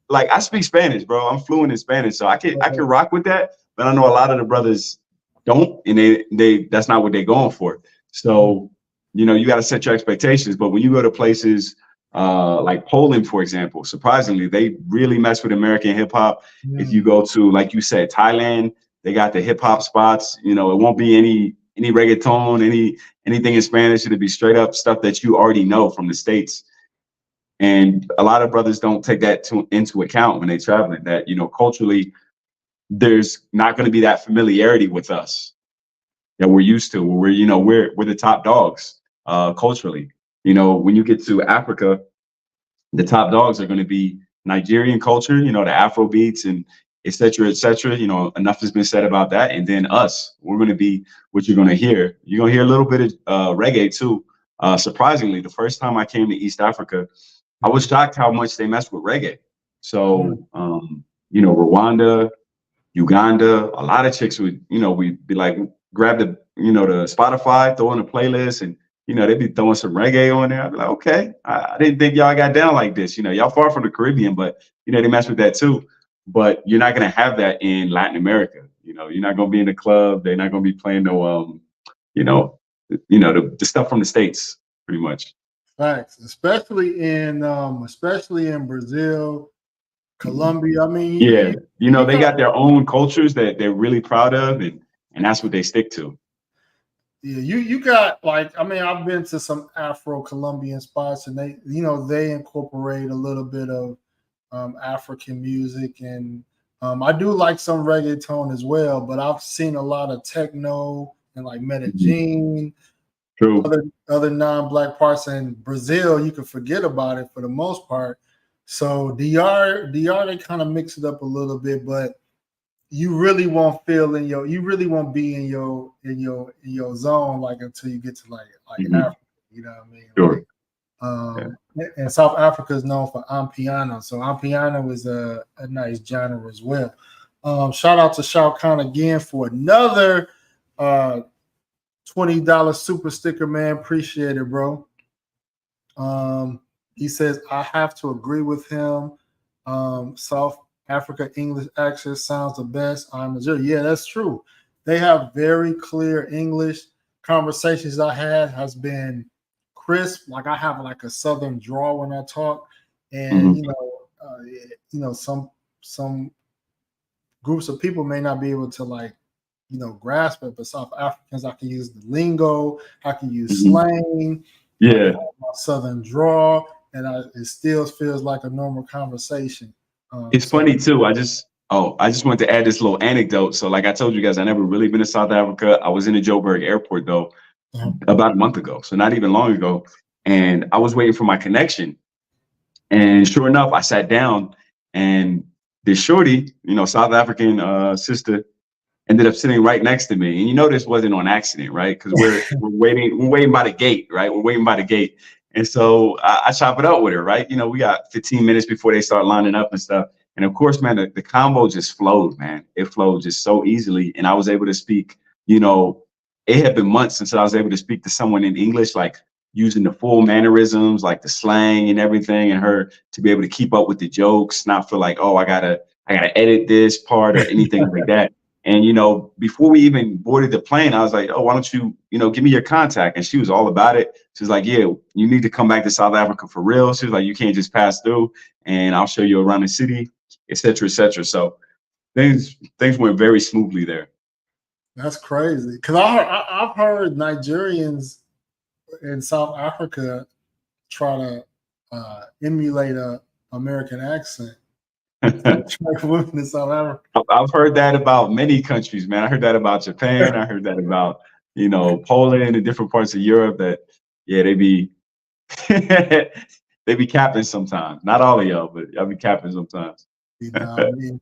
like I speak Spanish, bro. I'm fluent in Spanish, so I can rock with that. But I know a lot of the brothers don't, and they that's not what they're going for. So you got to set your expectations. But when you go to places like Poland, for example, surprisingly, they really mess with American hip hop. If you go to, like you said, Thailand, they got the hip hop spots. It won't be any reggaeton, anything in Spanish. It'll be straight up stuff that you already know from the States. And a lot of brothers don't take that into account when they're traveling, that, culturally, there's not going to be that familiarity with us that we're used to. We're the top dogs culturally. When you get to Africa, the top dogs are going to be Nigerian culture, the Afro beats and et cetera, et cetera. Enough has been said about that. And then us, we're going to be what you're going to hear. You're going to hear a little bit of reggae too. Surprisingly, the first time I came to East Africa, I was shocked how much they mess with reggae. So, Rwanda, Uganda, a lot of chicks would, we'd be like, grab the Spotify, throw in a playlist, and they'd be throwing some reggae on there. I'd be like, okay, I didn't think y'all got down like this. Y'all far from the Caribbean, but they mess with that too. But you're not gonna have that in Latin America. You're not gonna be in the club. They're not gonna be playing no, the stuff from the States, pretty much. Facts, especially in Brazil, Colombia. I mean, they got their own cultures that they're really proud of, and that's what they stick to. Yeah, you got I've been to some Afro-Colombian spots, and they incorporate a little bit of African music, and I do like some reggaeton as well. But I've seen a lot of techno and like Medellin. True. Other non-black parts in Brazil, you can forget about it for the most part. So DR, they kind of mix it up a little bit, but you really won't be in your zone until you get to like Africa. You know what I mean? Sure. And South Africa is known for Amapiano, so Amapiano is a nice genre as well. Shout out to Shao Kahn again for another $20 super sticker, man. Appreciate it, bro. He says, I have to agree with him. South Africa English accent sounds the best. Yeah, that's true. They have very clear English. Conversations I had has been crisp. Like I have like a Southern drawl when I talk, and some groups of people may not be able to grasp it, but South Africans, I can use the lingo, I can use slang, my Southern drawl, and it still feels like a normal conversation. It's funny too. I just wanted to add this little anecdote. So like I told you guys, I never really been to South Africa. I was in the Joburg airport though, about a month ago. So not even long ago. And I was waiting for my connection. And sure enough, I sat down and this shorty, South African sister, ended up sitting right next to me. And this wasn't on accident, right? Because we're waiting by the gate, right? We're waiting by the gate. And so I chop it up with her, right? We got 15 minutes before they start lining up and stuff. And of course, man, the combo just flowed, man. It flowed just so easily. And I was able to speak, you know, it had been months since I was able to speak to someone in English, like using the full mannerisms, like the slang and everything, and her to be able to keep up with the jokes, not feel like, oh, I gotta edit this part or anything like that. And, you know, before we even boarded the plane, I was like, oh, why don't you, you know, give me your contact? And she was all about it. She was like, yeah, you need to come back to South Africa for real. She was like, you can't just pass through, and I'll show you around the city, et cetera, et cetera. So things went very smoothly there. That's crazy. Because I've heard Nigerians in South Africa try to emulate a American accent. Women in South Africa. I've heard that about many countries, man. I heard that about Japan. I heard that about, you know, Poland and different parts of Europe. That, yeah, they be they be capping sometimes. Not all of y'all, but y'all be capping sometimes. You know what I mean?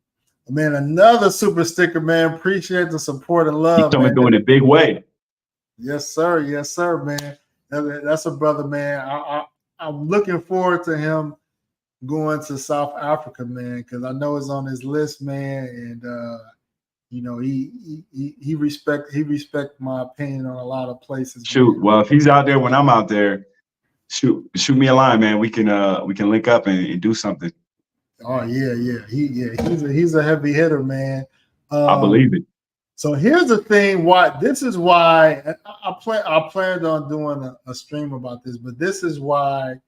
Man, another super sticker, man. Appreciate the support and love. He's coming through in a big way. Yes, sir. Yes, sir, man. That's a brother, man. I'm looking forward to him going to South Africa, man, because I know it's on his list, man. And you know, he respect my opinion on a lot of places. Shoot, man. well, if he's out there when I'm out there, shoot me a line, man. We can link up and do something. Oh yeah. He's a heavy hitter, man. I believe it. So here's the thing. This is why I planned on doing a stream about this, but this is why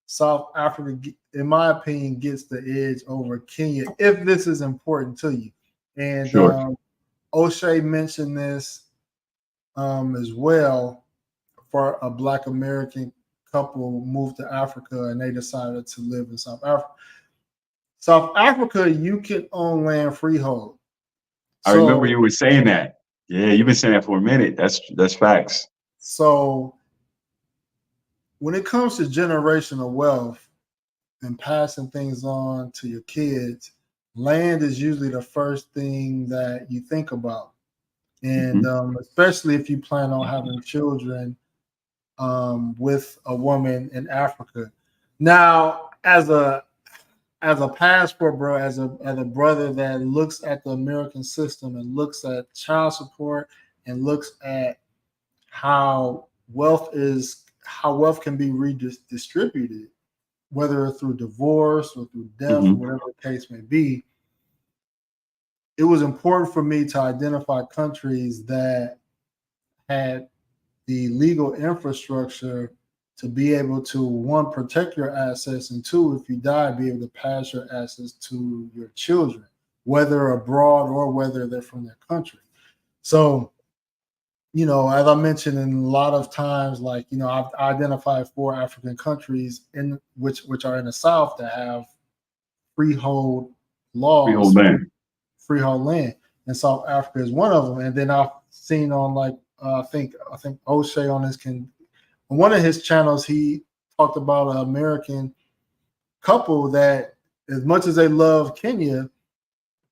South Africa, in my opinion, gets the edge over Kenya if this is important to you. And sure. O'Shea mentioned this as well. For a Black American couple moved to Africa and they decided to live in South Africa. South Africa, you can own land freehold. I remember you were saying that. Yeah, you've been saying that for a minute. That's facts. So when it comes to generational wealth and passing things on to your kids, land is usually the first thing that you think about. And especially if you plan on having children with a woman in Africa. Now, as a passport, bro, as a brother that looks at the American system and looks at child support and looks at how wealth can be redistributed, whether through divorce or through death, or whatever the case may be, it was important for me to identify countries that had the legal infrastructure to be able to, one, protect your assets, and two, if you die, be able to pass your assets to your children, whether abroad or whether they're from their country. So, you know, as I mentioned in a lot of times, like, you know, I've identified 4 African countries in which are in the South that have freehold laws, freehold land, and South Africa is one of them. And then I've seen on like I think O'Shea on one of his channels, he talked about an American couple that, as much as they love Kenya,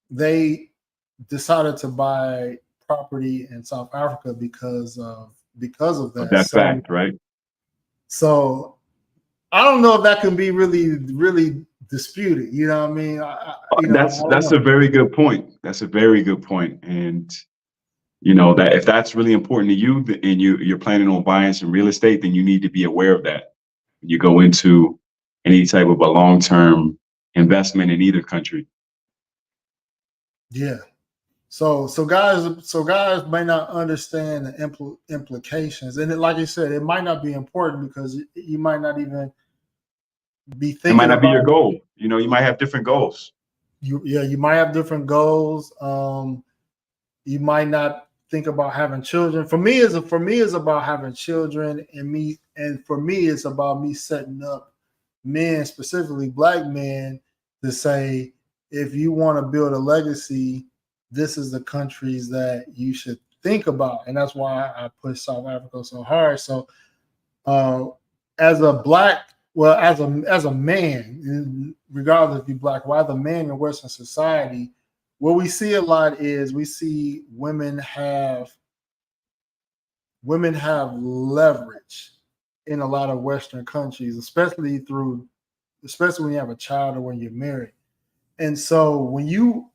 they decided to buy property in South Africa because of that. That fact, right? So I don't know if that can be really disputed. You know what I mean? That's a very good point. That's a very good point. And you know that if that's really important to you and you're planning on buying some real estate, then you need to be aware of that when you go into any type of a long-term investment in either country. Yeah. So guys may not understand the implications, and like you said, it might not be important because you might not even be thinking. It might not be your goal. You know, you might have different goals. You might have different goals. You might not think about having children. For me, it's about having children, and for me, it's about me setting up men, specifically Black men, to say, if you want to build a legacy, this is the countries that you should think about. And that's why I push South Africa so hard. So as a man, regardless if you're Black or as a man in Western society, what we see a lot is we see women have leverage in a lot of Western countries, especially when you have a child or when you're married. And so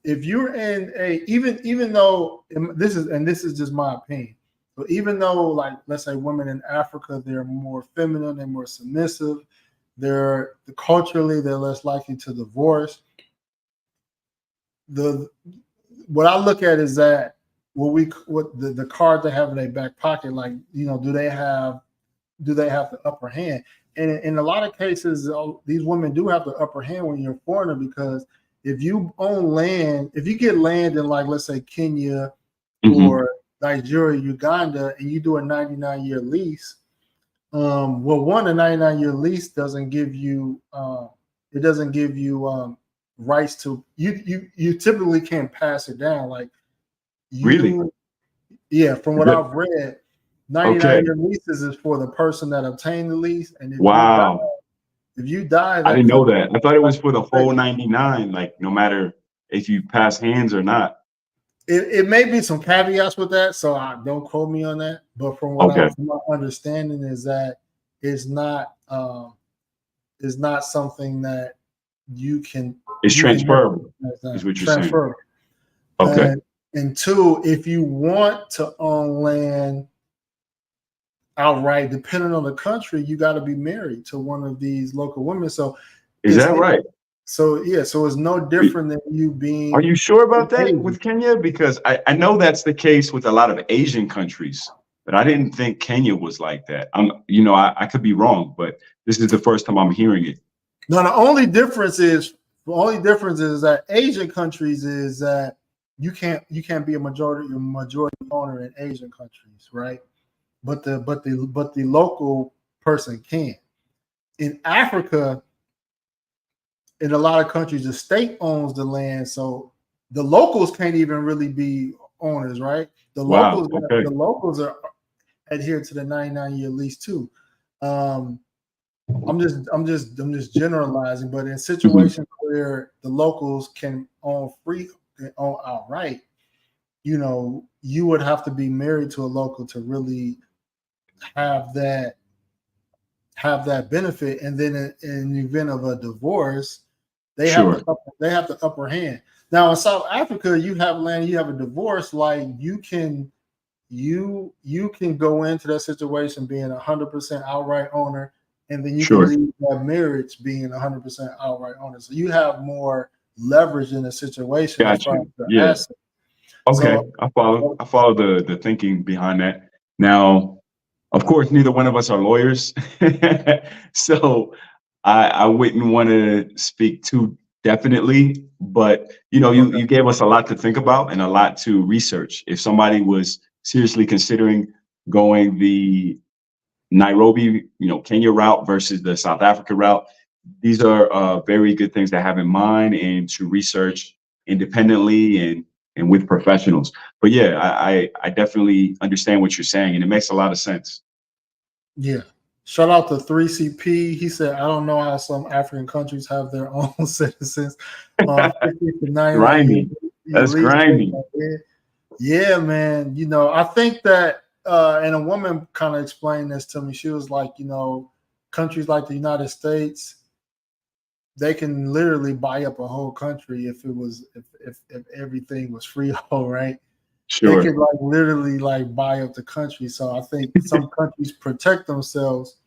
if you're in even though this is just my opinion, but even though, like, let's say women in Africa, they're more feminine, they're more submissive, culturally they're less likely to divorce. What I look at is that what the card they have in their back pocket, like, do they have the upper hand? And in a lot of cases, these women do have the upper hand when you're a foreigner, because if you own land, if you get land in, like, let's say Kenya or Nigeria, Uganda, and you do a 99-year lease, a 99-year lease doesn't give you rights to you typically can't pass it down. Like, really? Yeah, from what I've read, 99-year leases is for the person that obtained the lease. And if you die, I didn't know that. I thought it was for the whole 99, like, no matter if you pass hands or not. It may be some caveats with that, so don't quote me on that. But from my understanding is that it's not something that you can. It's transferable. Is what you're saying. Okay. And two, if you want to own land outright, depending on the country, you got to be married to one of these local women. So is that right? So yeah, so it's no different than you being. Are you sure about that with Kenya? Because I know that's the case with a lot of Asian countries, but I didn't think Kenya was like that. I could be wrong, but this is the first time I'm hearing it. No, the only difference is that Asian countries is that you can't be a majority owner in Asian countries, right? But the local person can. In Africa, in a lot of countries, the state owns the land, so the locals can't even really be owners, right? The locals are adhered to the 99-year lease too. I'm just generalizing, but in situations where the locals can own outright, you would have to be married to a local to really have that benefit. And then in the event of a divorce, they have the upper hand. Now in South Africa, you have land, you have a divorce, like you can go into that situation being 100% outright owner, and then you can leave that marriage being 100% outright owner. So you have more leverage in the situation. Gotcha. Yeah. Okay, so, I follow the thinking behind that. Now, of course, neither one of us are lawyers, so I wouldn't want to speak too definitely, but you gave us a lot to think about and a lot to research. If somebody was seriously considering going the Nairobi, Kenya route versus the South Africa route, these are very good things to have in mind and to research independently and with professionals. But yeah, I definitely understand what you're saying, and it makes a lot of sense. Yeah. Shout out to 3CP. He said, I don't know how some African countries have their own citizens. Grimy. That's grimy. Yeah, man. I think that, and a woman kind of explained this to me. She was like, countries like the United States, they can literally buy up a whole country if everything was freehold, right? Sure. They could literally buy up the country. So I think some countries protect themselves.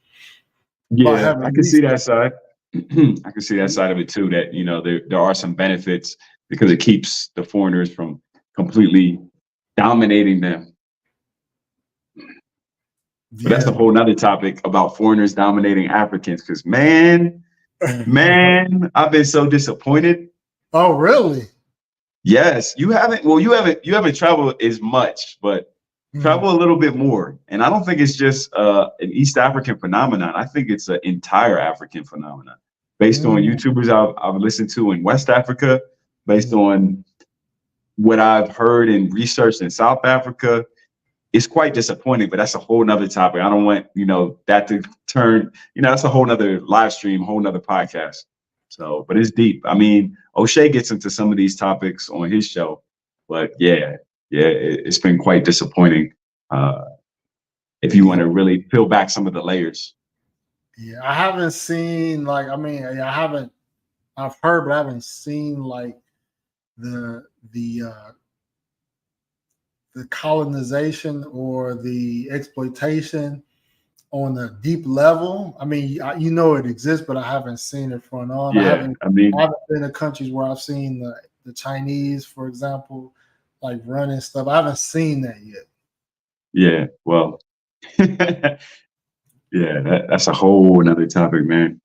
Yeah, I can see that side. I can see that side of it too, that there are some benefits because it keeps the foreigners from completely dominating them. But that's a whole nother topic about foreigners dominating Africans, because man, I've been so disappointed. Oh, really? Yes, you haven't traveled as much, but travel a little bit more. And I don't think it's just an East African phenomenon. I think it's an entire African phenomenon based on YouTubers I've listened to in West Africa, based on what I've heard and researched in South Africa. It's quite disappointing, but that's a whole nother topic. I don't want, that to turn, that's a whole nother live stream, whole nother podcast. So, but it's deep. I mean, O'Shea gets into some of these topics on his show, but it's been quite disappointing. If you want to really peel back some of the layers. Yeah, I haven't seen I I've heard, but I haven't seen like the colonization or the exploitation on a deep level. I mean, you know it exists, but I haven't seen it front on. Yeah, I haven't been to countries where I've seen the Chinese, for example, like running stuff. I haven't seen that yet. Yeah, well, yeah, that's a whole another topic, man.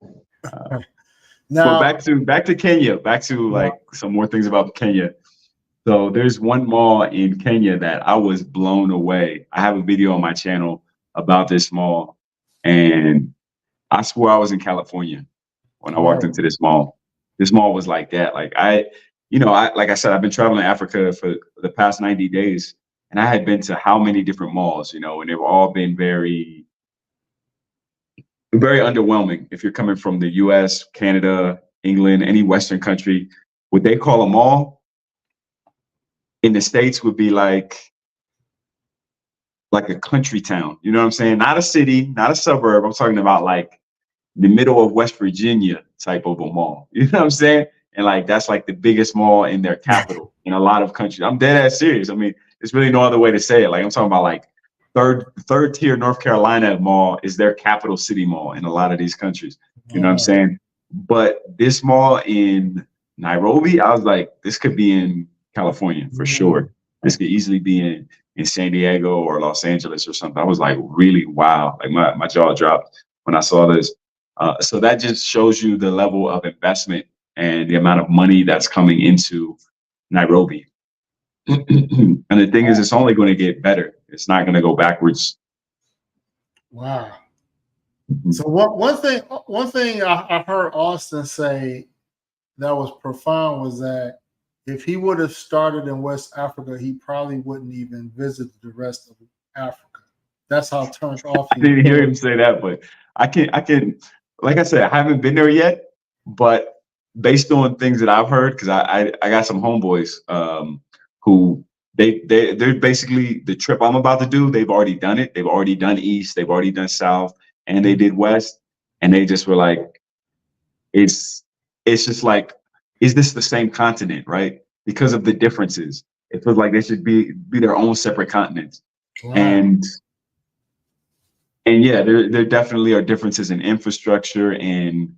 Now, but back to Kenya, back to like some more things about Kenya. So there's one mall in Kenya that I was blown away. I have a video on my channel about this mall, and I swore I was in California when I walked into this mall. This mall was like that. Like like I said, I've been traveling Africa for the past 90 days, and I had been to how many different malls, and they've all been very, very underwhelming. If you're coming from the US, Canada, England, any Western country, what they call a mall in the States would be like a country town. You know what I'm saying? Not a city, not a suburb. I'm talking about like the middle of West Virginia type of a mall. You know what I'm saying? And like that's like the biggest mall in their capital in a lot of countries. I'm dead ass serious. I mean, there's really no other way to say it. Like I'm talking about like third tier North Carolina mall is their capital city mall in a lot of these countries. You know what I'm saying? But this mall in Nairobi, I was like, this could be in California for sure. This could easily be in San Diego or Los Angeles or something. I was like, really, wow. Like my jaw dropped when I saw this. So that just shows you the level of investment and the amount of money that's coming into Nairobi. And the thing is, it's only going to get better. It's not going to go backwards. Wow. So one thing I heard Austin say that was profound was that if he would have started in West Africa, he probably wouldn't even visit the rest of Africa. That's how turned off. I didn't hear him say that, but I can, like I said, I haven't been there yet, but based on things that I've heard, because I got some homeboys who they're basically the trip I'm about to do. They've already done it. They've already done East. They've already done South, and they did West. And they just were like, it's just like, is this the same continent, right? Because of the differences, it feels like they should be their own separate continents. Wow. And yeah, there definitely are differences in infrastructure and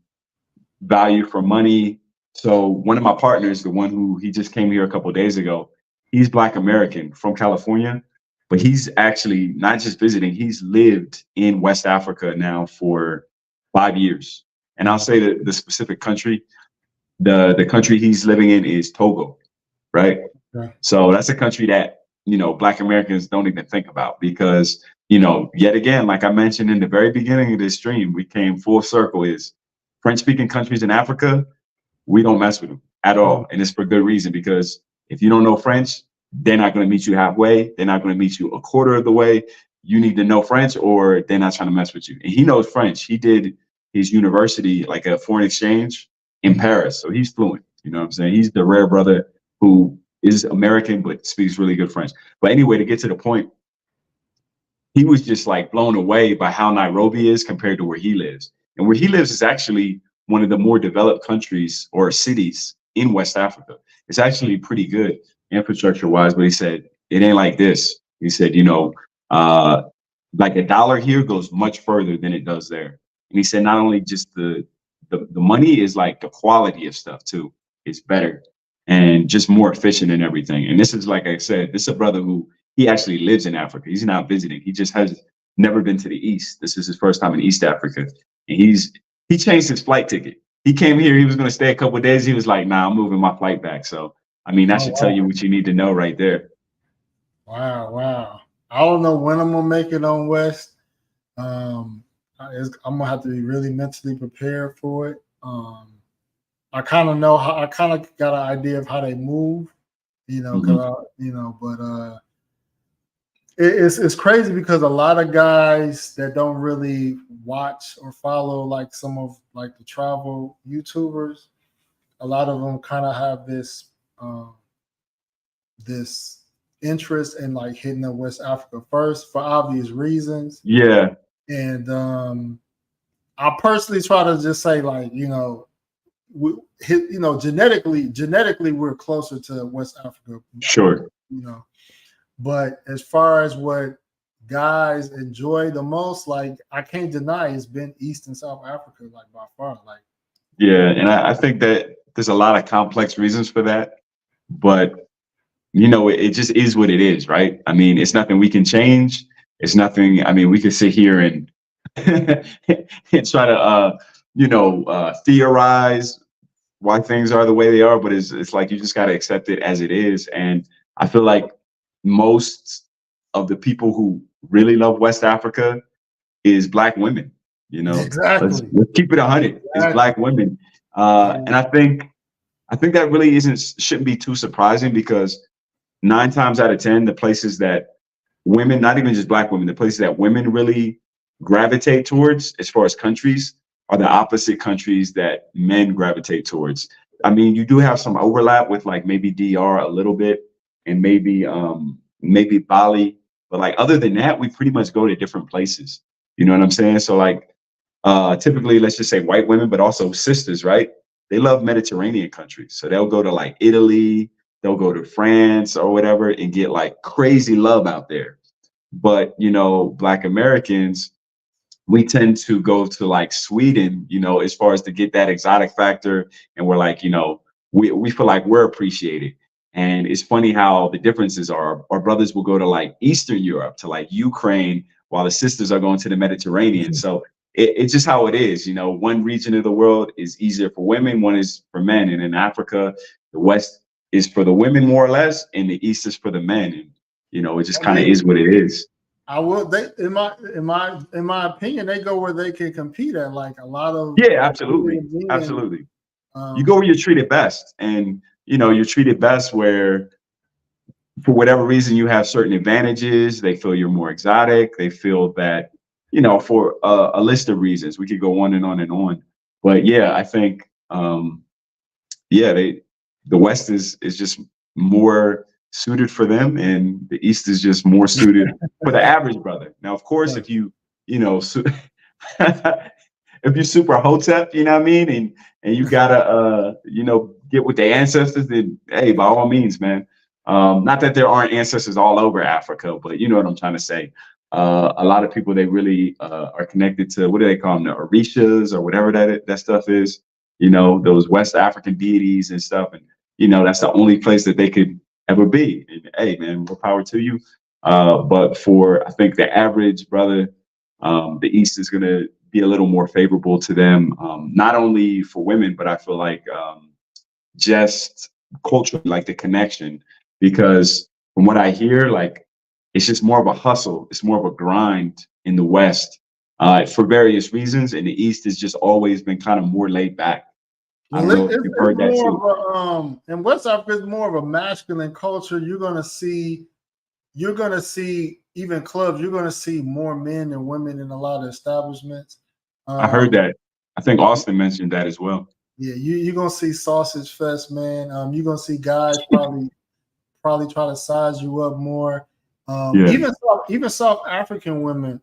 value for money. So one of my partners, the one who he just came here a couple of days ago, he's Black American from California, but he's actually not just visiting, he's lived in West Africa now for 5 years. And I'll say that the specific country, the country he's living in is Togo, right? Yeah. So that's a country that, Black Americans don't even think about because, yet again, like I mentioned in the very beginning of this stream, we came full circle is French-speaking countries in Africa, we don't mess with them at all. And it's for good reason, because if you don't know French, they're not going to meet you halfway. They're not going to meet you a quarter of the way. You need to know French or they're not trying to mess with you. And he knows French. He did his university, like a foreign exchange in Paris. So he's fluent. You know what I'm saying? He's the rare brother who is American, but speaks really good French. But anyway, to get to the point, he was just like blown away by how Nairobi is compared to where he lives. And where he lives is actually one of the more developed countries or cities in West Africa. It's actually pretty good infrastructure wise, but he said, it ain't like this. He said, like $1 here goes much further than it does there. And he said, not only just the money is like the quality of stuff too. It's better and just more efficient and everything. And this is, like I said, this is a brother who he actually lives in Africa. He's not visiting. He just has never been to the East. This is his first time in East Africa. And he changed his flight ticket. He came here, he was going to stay a couple of days. He was like, nah, I'm moving my flight back. So, I mean, that should tell you what you need to know right there. Wow. I don't know when I'm going to make it on West. I'm going to have to be really mentally prepared for it. I kind of know how, I kind of got an idea of how they move, but it's crazy because a lot of guys that don't really watch or follow like some of like the travel YouTubers, a lot of them kind of have this this interest in like hitting up West Africa first for obvious reasons. Yeah. And I personally try to just say like, you know, genetically, we're closer to West Africa. Sure. You know, but as far as what guys enjoy the most, like I can't deny it's been East and South Africa, like by far. Like, Yeah, and I think that there's a lot of complex reasons for that, but you know, it just is what it is, right? I mean, it's nothing we can change. It's nothing. I mean, we could sit here and and try to, theorize why things are the way they are, but it's like you just got to accept it as it is. And I feel like most of the people who really love West Africa is Black women. You know, let's exactly. keep it 100. It's Black women, and I think that really shouldn't be too surprising because 9 times out of 10, the places that women, not even just Black women, the places that women really gravitate towards as far as countries are the opposite countries that men gravitate towards. I mean, you do have some overlap with like maybe DR a little bit and maybe Bali, but like other than that, we pretty much go to different places. You know what I'm saying? So like typically, let's just say white women, but also sisters, right? They love Mediterranean countries. So they'll go to like Italy, they'll go to France or whatever and get like crazy love out there. But, you know, Black Americans, we tend to go to like Sweden, you know, as far as to get that exotic factor. And we're like, you know, we feel like we're appreciated. And it's funny how the differences are. Our brothers will go to like Eastern Europe, to like Ukraine, while the sisters are going to the Mediterranean. So it's just how it is. You know, one region of the world is easier for women, one is for men. And in Africa, the West is for the women more or less, and the East is for the men. And, you know, it just kind of is what it is. I will. They, in my opinion, they go where they can compete at. Like a lot of absolutely. You go where you're treated best, and you know you're treated best where, for whatever reason, you have certain advantages. They feel you're more exotic. They feel that, you know, for a list of reasons. We could go on and on and on. But yeah, I think the West is just more suited for them, and the East is just more suited for the average brother. Now, of course, if you if you're super hotep, you know what I mean, and you gotta get with the ancestors, then hey, by all means, man. Not that there aren't ancestors all over Africa, but you know what I'm trying to say. A lot of people, they really are connected to, what do they call them, the Orishas or whatever that stuff is. You know, those West African deities and stuff, and you know that's the only place that they could ever be. And hey, man, more power to you. But for, I think, the average brother, the East is going to be a little more favorable to them, not only for women, but I feel like just culturally, like the connection, because from what I hear, like it's just more of a hustle. It's more of a grind in the West for various reasons. And the East has just always been kind of more laid back. I don't know if you've heard that too. In West Africa, it's more of a masculine culture. You're gonna see even clubs. You're gonna see more men than women in a lot of establishments. I heard that. I think Austin mentioned that as well. Yeah, you're gonna see sausage fest, man. You're gonna see guys probably try to size you up more. Even South African women,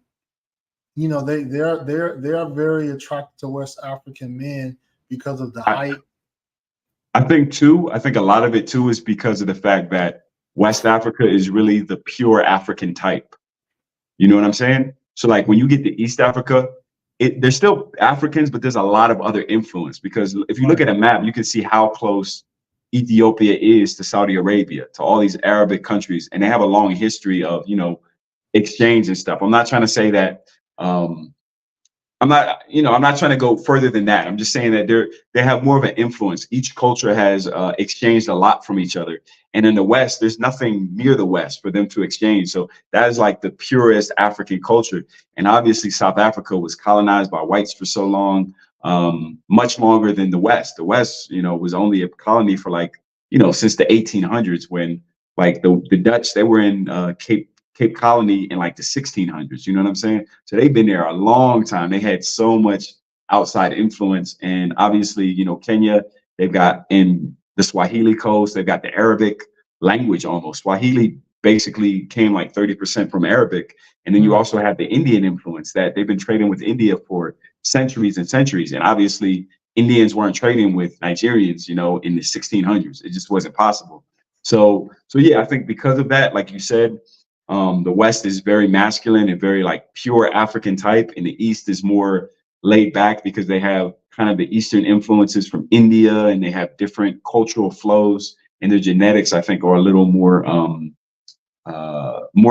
you know, they are very attracted to West African men because of the height. I think a lot of it too is because of the fact that West Africa is really the pure African type. You know what I'm saying? So like when you get to East Africa, there's still Africans, but there's a lot of other influence, because if you look at a map, you can see how close Ethiopia is to Saudi Arabia, to all these Arabic countries, and they have a long history of, you know, exchange and stuff. I'm not trying to say that I'm not trying to go further than that. I'm just saying that they have more of an influence. Each culture has exchanged a lot from each other. And in the West, there's nothing near the West for them to exchange. So that is like the purest African culture. And obviously South Africa was colonized by whites for so long, much longer than the West. The West, you know, was only a colony for like, you know, since the 1800s, when like the Dutch, they were in Cape Colony in like the 1600s, you know what I'm saying? So they've been there a long time. They had so much outside influence. And obviously, you know, Kenya, they've got in the Swahili coast, they've got the Arabic language almost. Swahili basically came like 30% from Arabic. And then you also have the Indian influence that they've been trading with India for centuries and centuries. And obviously Indians weren't trading with Nigerians, you know, in the 1600s. It just wasn't possible. So yeah, I think because of that, like you said, the West is very masculine and very like pure African type, and the East is more laid back because they have kind of the Eastern influences from India, and they have different cultural flows, and their genetics, I think, are a little more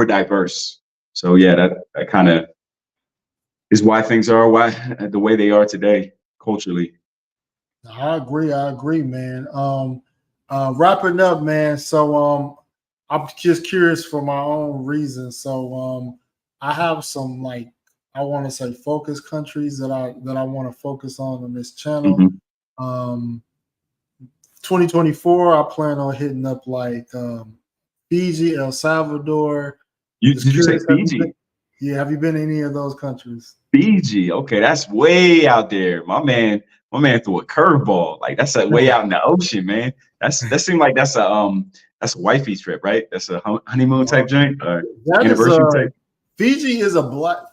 diverse. So yeah, that kind of is why things are the way they are today culturally. I agree, man. Wrapping up, man. So I'm just curious for my own reasons. So I have some, like, I want to say, focus countries that I want to focus on this channel. Mm-hmm. 2024, I plan on hitting up like Fiji, El Salvador. Did you say Fiji? Have you been to any of those countries? Fiji, okay, that's way out there. My man threw a curveball. Like that's way out in the ocean, man. That seemed like that's a wifey trip, right? That's a honeymoon type joint or anniversary type. Fiji is a black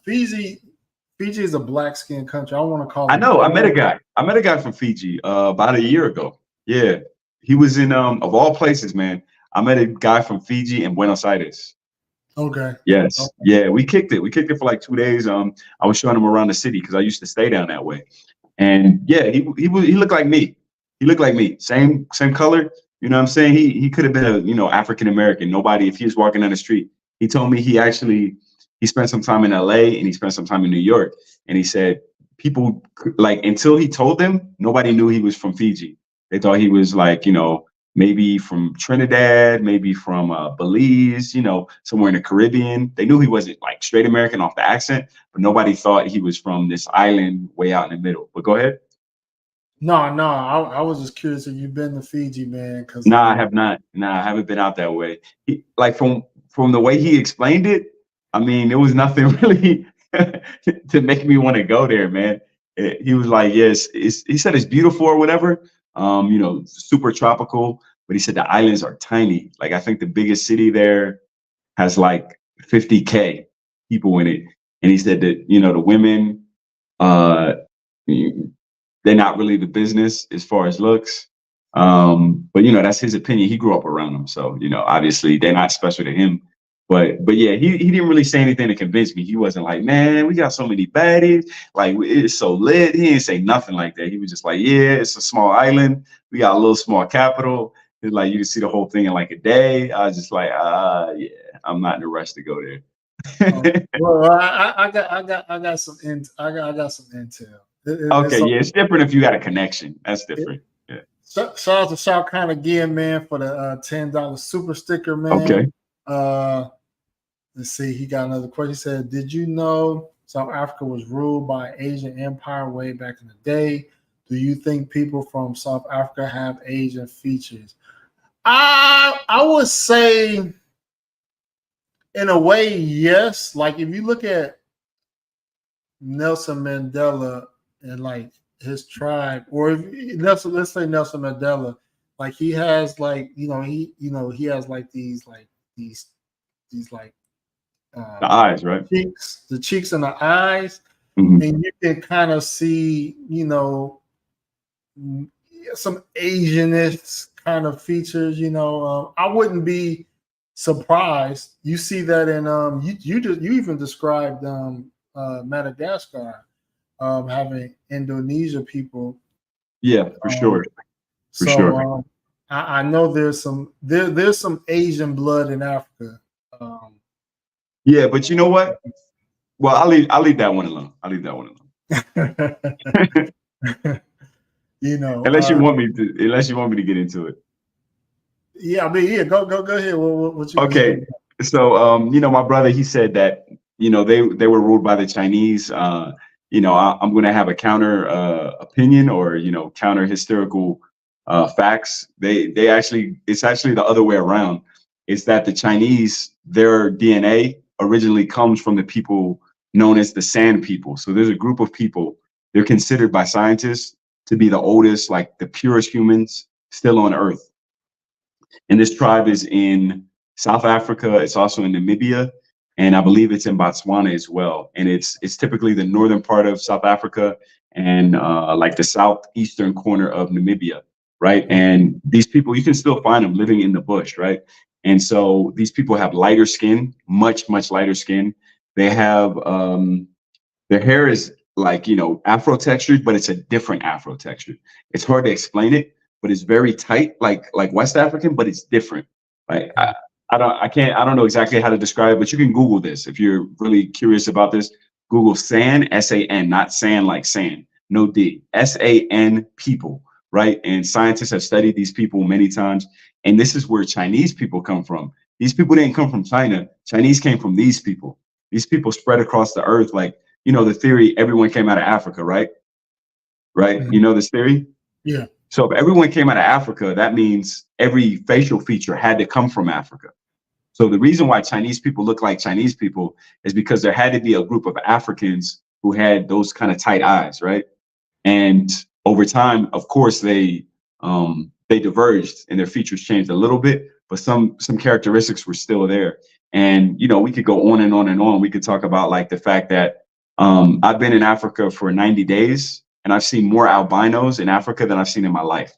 skinned country. I want to call it. I know. I met a guy from Fiji about a year ago. Yeah, he was in of all places, man. I met a guy from Fiji in Buenos Aires. Okay. Yes. Okay. Yeah, we kicked it. We kicked it for like 2 days. I was showing him around the city because I used to stay down that way. And yeah, he looked like me. He looked like me. Same color. You know what I'm saying? He could have been a, you know, African American. Nobody, if he was walking down the street. He told me he spent some time in LA and he spent some time in New York. And he said people, like, until he told them, nobody knew he was from Fiji. They thought he was like, you know, maybe from Trinidad, maybe from Belize, you know, somewhere in the Caribbean. They knew he wasn't like straight American off the accent, but nobody thought he was from this island way out in the middle. But go ahead. No, I was just curious if you've been to Fiji, man. I have not. I haven't been out that way. Like from the way he explained it, I mean, there was nothing really to make me want to go there, man. He was like, yes, he said it's beautiful or whatever. You know, super tropical, but he said the islands are tiny. Like I think the biggest city there has like 50K people in it. And he said that, you know, the women, they're not really the business as far as looks. But you know, that's his opinion. He grew up around them. So, you know, obviously they're not special to him. But yeah, he didn't really say anything to convince me. He wasn't like, man, we got so many baddies. Like, it's so lit. He didn't say nothing like that. He was just like, yeah, it's a small island. We got a little small capital. It's like, you can see the whole thing in like a day. I was just like, yeah, I'm not in a rush to go there. Well, I got some intel. Okay, yeah, it's different if you got a connection. That's different. Yeah. Shout out to Shao Khan again, man, for the $10 super sticker, man. Okay. Let's see. He got another question. He said, "Did you know South Africa was ruled by Asian empire way back in the day? Do you think people from South Africa have Asian features?" I would say, in a way, yes. Like if you look at Nelson Mandela and like his tribe, or let's say Nelson Mandela, like he has like he has like these like the eyes, right? The cheeks and the eyes, mm-hmm. And you can kind of see, you know, some Asianish kind of features. You know, I wouldn't be surprised. You see that in you even described Madagascar having Indonesia people. Yeah, for sure. For sure. I know there's some Asian blood in Africa. Yeah, but you know what? Well, I'll leave that one alone. You know, unless you want me to get into it. Yeah, I mean, yeah, go ahead. What you okay? So, you know, my brother, he said that, you know, they were ruled by the Chinese. You know, I'm going to have a counter opinion, or, you know, counter historical facts. It's actually the other way around. It's that the Chinese, their DNA originally comes from the people known as the Sand people. So there's a group of people, they're considered by scientists to be the oldest, like the purest humans still on Earth. And this tribe is in South Africa. It's also in Namibia, and I believe it's in Botswana as well. And it's typically the northern part of South Africa and like the southeastern corner of Namibia, right? And these people, you can still find them living in the bush, right? And so these people have lighter skin, much, much lighter skin. They have their hair is like, you know, Afro textured, but it's a different Afro texture. It's hard to explain it, but it's very tight, like West African, but it's different. Like I don't know exactly how to describe it, but you can Google this if you're really curious about this. Google San, S-A-N, not sand like sand, no D, S-A-N people, right? And scientists have studied these people many times. And this is where Chinese people come from. These people didn't come from China. Chinese came from these people. These people spread across the earth. Like, you know, the theory, everyone came out of Africa, right? Right? Mhm. You know this theory? Yeah. So if everyone came out of Africa, that means every facial feature had to come from Africa. So the reason why Chinese people look like Chinese people is because there had to be a group of Africans who had those kind of tight eyes, right? And over time, of course, they diverged and their features changed a little bit, but some characteristics were still there. And you know, we could go on and on and on. We could talk about like the fact that I've been in Africa for 90 days, and I've seen more albinos in Africa than I've seen in my life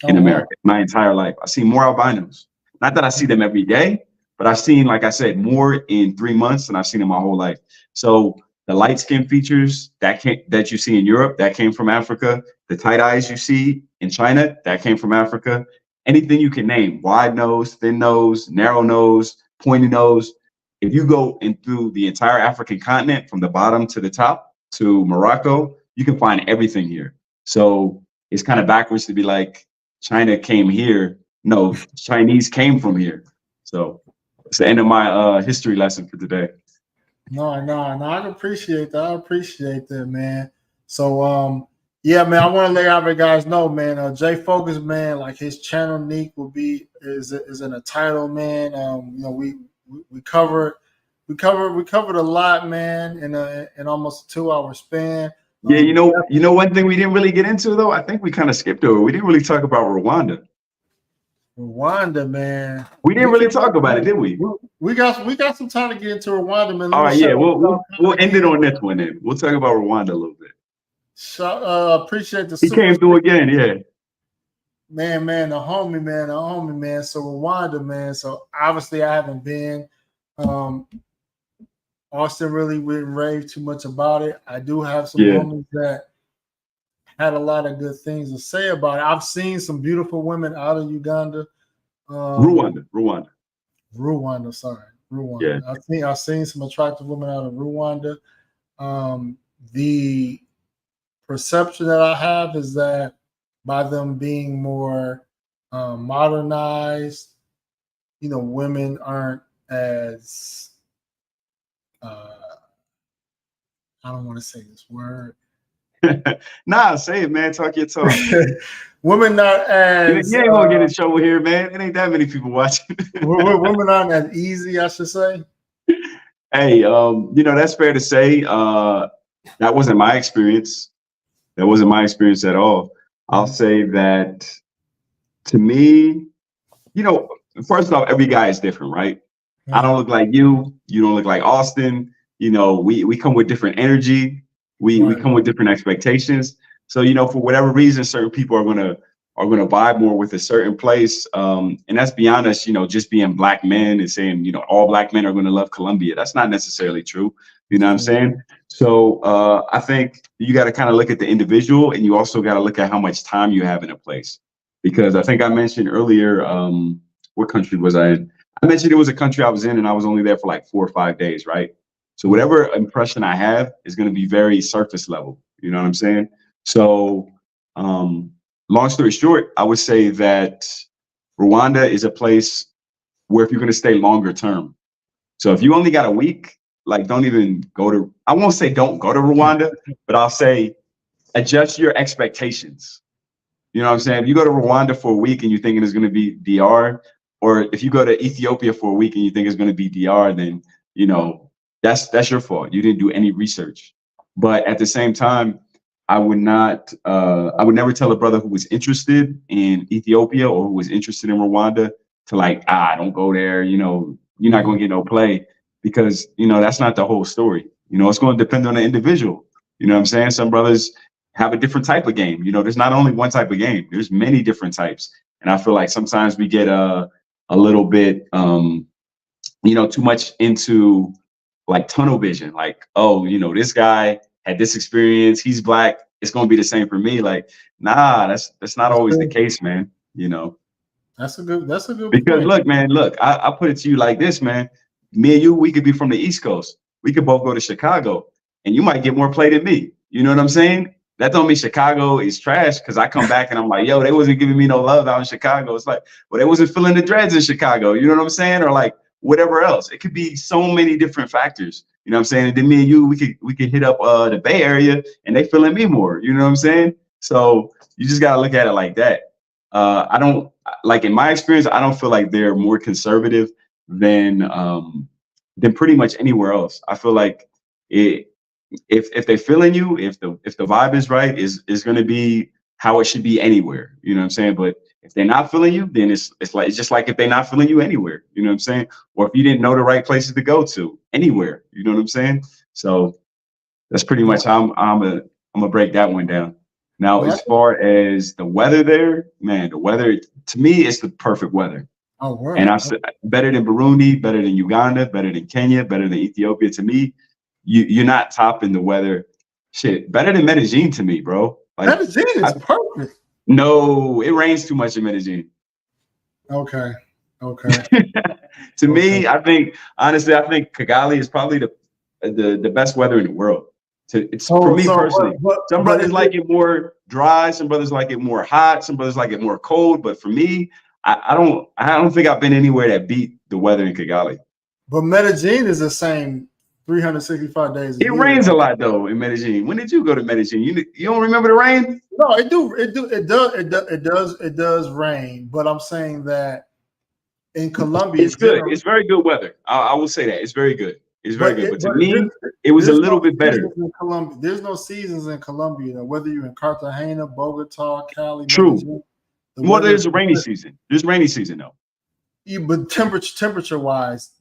in America, my entire life. I've seen more albinos. Not that I see them every day, but I've seen, like I said, more in 3 months than I've seen in my whole life. So the light skin features that you see in Europe, that came from Africa. The tight eyes you see in China, that came from Africa. Anything you can name, wide nose, thin nose, narrow nose, pointy nose. If you go in through the entire African continent from the bottom to the top to Morocco, you can find everything here. So it's kind of backwards to be like, China came here. No, Chinese came from here. So it's the end of my history lesson for today. No, I appreciate that. I appreciate that, man. So, yeah, man, I want to let every guys know, man. Jay Focus, man, like his channel Neek will be is in a title, man. You know, we covered a lot, man, in almost a 2-hour span. Yeah, you know, one thing we didn't really get into though, I think we kind of skipped over. We didn't really talk about Rwanda. Rwanda, man. We didn't really talk about it, did we? We got some time to get into Rwanda, man. All right, yeah, we'll end it on this one then. We'll talk about Rwanda a little bit. Appreciate the. He came through again, yeah. Man, the homie, man. So Rwanda, man. So obviously I haven't been. Austin really wouldn't rave too much about it. I do have some homies that had a lot of good things to say about it. I've seen some beautiful women out of Uganda. Rwanda. Sorry, Rwanda. Yeah. I've seen some attractive women out of Rwanda. The perception that I have is that by them being more modernized, you know, women aren't as I don't want to say this word. Nah, say it, man. Talk your talk. Women not as you ain't gonna get in trouble here, man. It ain't that many people watching. Women aren't as easy, I should say. Hey, you know, that's fair to say. That wasn't my experience. That wasn't my experience at all. I'll say that to me, you know, first off, every guy is different, right? Mm-hmm. I don't look like you. You don't look like Austin. You know, we come with different energy. We come with different expectations. So, you know, for whatever reason, certain people are gonna vibe more with a certain place. And that's beyond us, you know, just being black men and saying, you know, all black men are gonna love Colombia. That's not necessarily true. You know what I'm saying? So I think you got to kind of look at the individual, and you also got to look at how much time you have in a place. Because I think I mentioned earlier, what country was I in? I mentioned it was a country I was in, and I was only there for like 4 or 5 days, right? So whatever impression I have is going to be very surface level. You know what I'm saying? So long story short, I would say that Rwanda is a place where if you're going to stay longer term. So if you only got a week, like don't even go to, I won't say don't go to Rwanda, but I'll say adjust your expectations. You know what I'm saying? If you go to Rwanda for a week and you're thinking it's going to be DR, or if you go to Ethiopia for a week and you think it's going to be DR, then, you know, that's your fault. You didn't do any research. But at the same time, I would never tell a brother who was interested in Ethiopia or who was interested in Rwanda to like, don't go there. You know, you're not going to get no play, because, you know, that's not the whole story. You know, it's going to depend on the individual. You know what I'm saying? Some brothers, have a different type of game. You know, there's not only one type of game. There's many different types. And I feel like sometimes we get a little bit, you know, too much into like tunnel vision. Like, oh, you know, this guy had this experience. He's black. It's going to be the same for me. Like, nah, that's not always the case, man. You know, that's a good because point. look, man, look, I put it to you like this, man. Me and you, we could be from the East Coast. We could both go to Chicago and you might get more play than me. You know what I'm saying? That don't mean Chicago is trash because I come back and I'm like, yo, they wasn't giving me no love out in Chicago. It's like, well, they wasn't feeling the dreads in Chicago. You know what I'm saying? Or like whatever else. It could be so many different factors. You know what I'm saying? And then me and you, we could hit up the Bay Area and they feeling me more. You know what I'm saying? So you just gotta look at it like that. I don't like in my experience, I don't feel like they're more conservative than pretty much anywhere else. I feel like if they feeling you, if the vibe is right, is going to be how it should be anywhere. You know what I'm saying? But if they're not feeling you, then it's just like if they're not feeling you anywhere. You know what I'm saying? Or if you didn't know the right places to go to anywhere. You know what I'm saying? So that's pretty much how I'm gonna break that one down. Now, as far as the weather there, man, the weather to me is the perfect weather. Oh, wow. And I've said better than Burundi, better than Uganda, better than Kenya, better than Ethiopia. To me, you're not topping the weather. Shit, better than Medellin to me, bro. Like, Medellin is perfect. No, it rains too much in Medellin. Okay. To me, I think honestly, I think Kigali is probably the best weather in the world. For me personally. Some brothers like it more dry, some brothers like it more hot, some brothers like it more cold. But for me, I don't think I've been anywhere that beat the weather in Kigali. But Medellin is the same 365 days a year. It rains a lot though in Medellin. When did you go to Medellin? You don't remember the rain? No, it does rain. But I'm saying that in Colombia, it's good. It's very good weather. I will say that it's very good. It's very good. But to me, it was a little bit better. There's no seasons in Colombia, though, whether you're in Cartagena, Bogota, Cali. True. Medellin, Well, there's a rainy season. There's rainy season though. But temperature wise,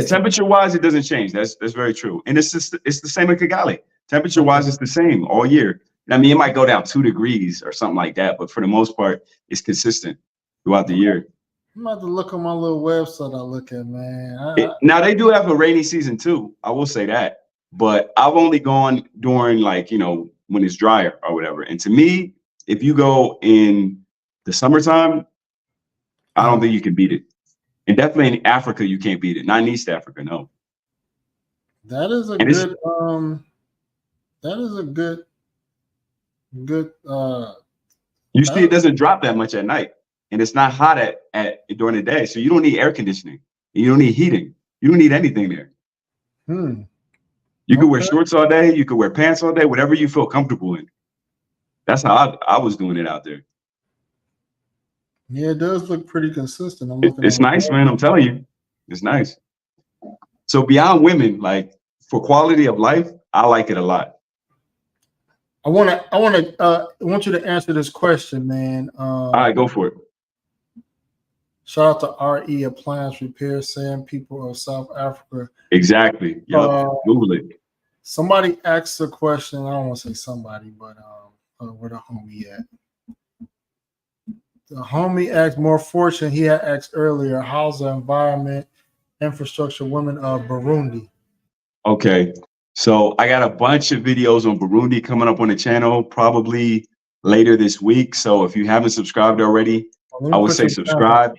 temperature wise, it doesn't change. That's very true. And it's the same in Kigali. Temperature wise, it's the same all year. I mean, it might go down 2 degrees or something like that, but for the most part, it's consistent throughout the year. I'm about to look on my little website I look at, man. Now they do have a rainy season too. I will say that, but I've only gone during like, you know, when it's drier or whatever. And to me, if you go in the summertime, I don't think you can beat it. And definitely in Africa, you can't beat it. Not in East Africa, no. That is a good. You see, it doesn't drop that much at night. And it's not hot at during the day, so you don't need air conditioning. You don't need heating. You don't need anything there. You could wear shorts all day. You could wear pants all day. Whatever you feel comfortable in. That's how I was doing it out there. Yeah, it does look pretty consistent. It's nice, man. I'm telling you, it's nice. So beyond women, like for quality of life, I like it a lot. I want you to answer this question, man. All right, go for it. Shout out to RE Appliance Repair, saying people of South Africa. Exactly. Yep. Google it. Somebody asked a question. I don't want to say somebody, but where the homie at? The homie asked more fortune. He had asked earlier, how's the environment, infrastructure, women of Burundi? Okay. So I got a bunch of videos on Burundi coming up on the channel probably later this week. So if you haven't subscribed already, I would say subscribe.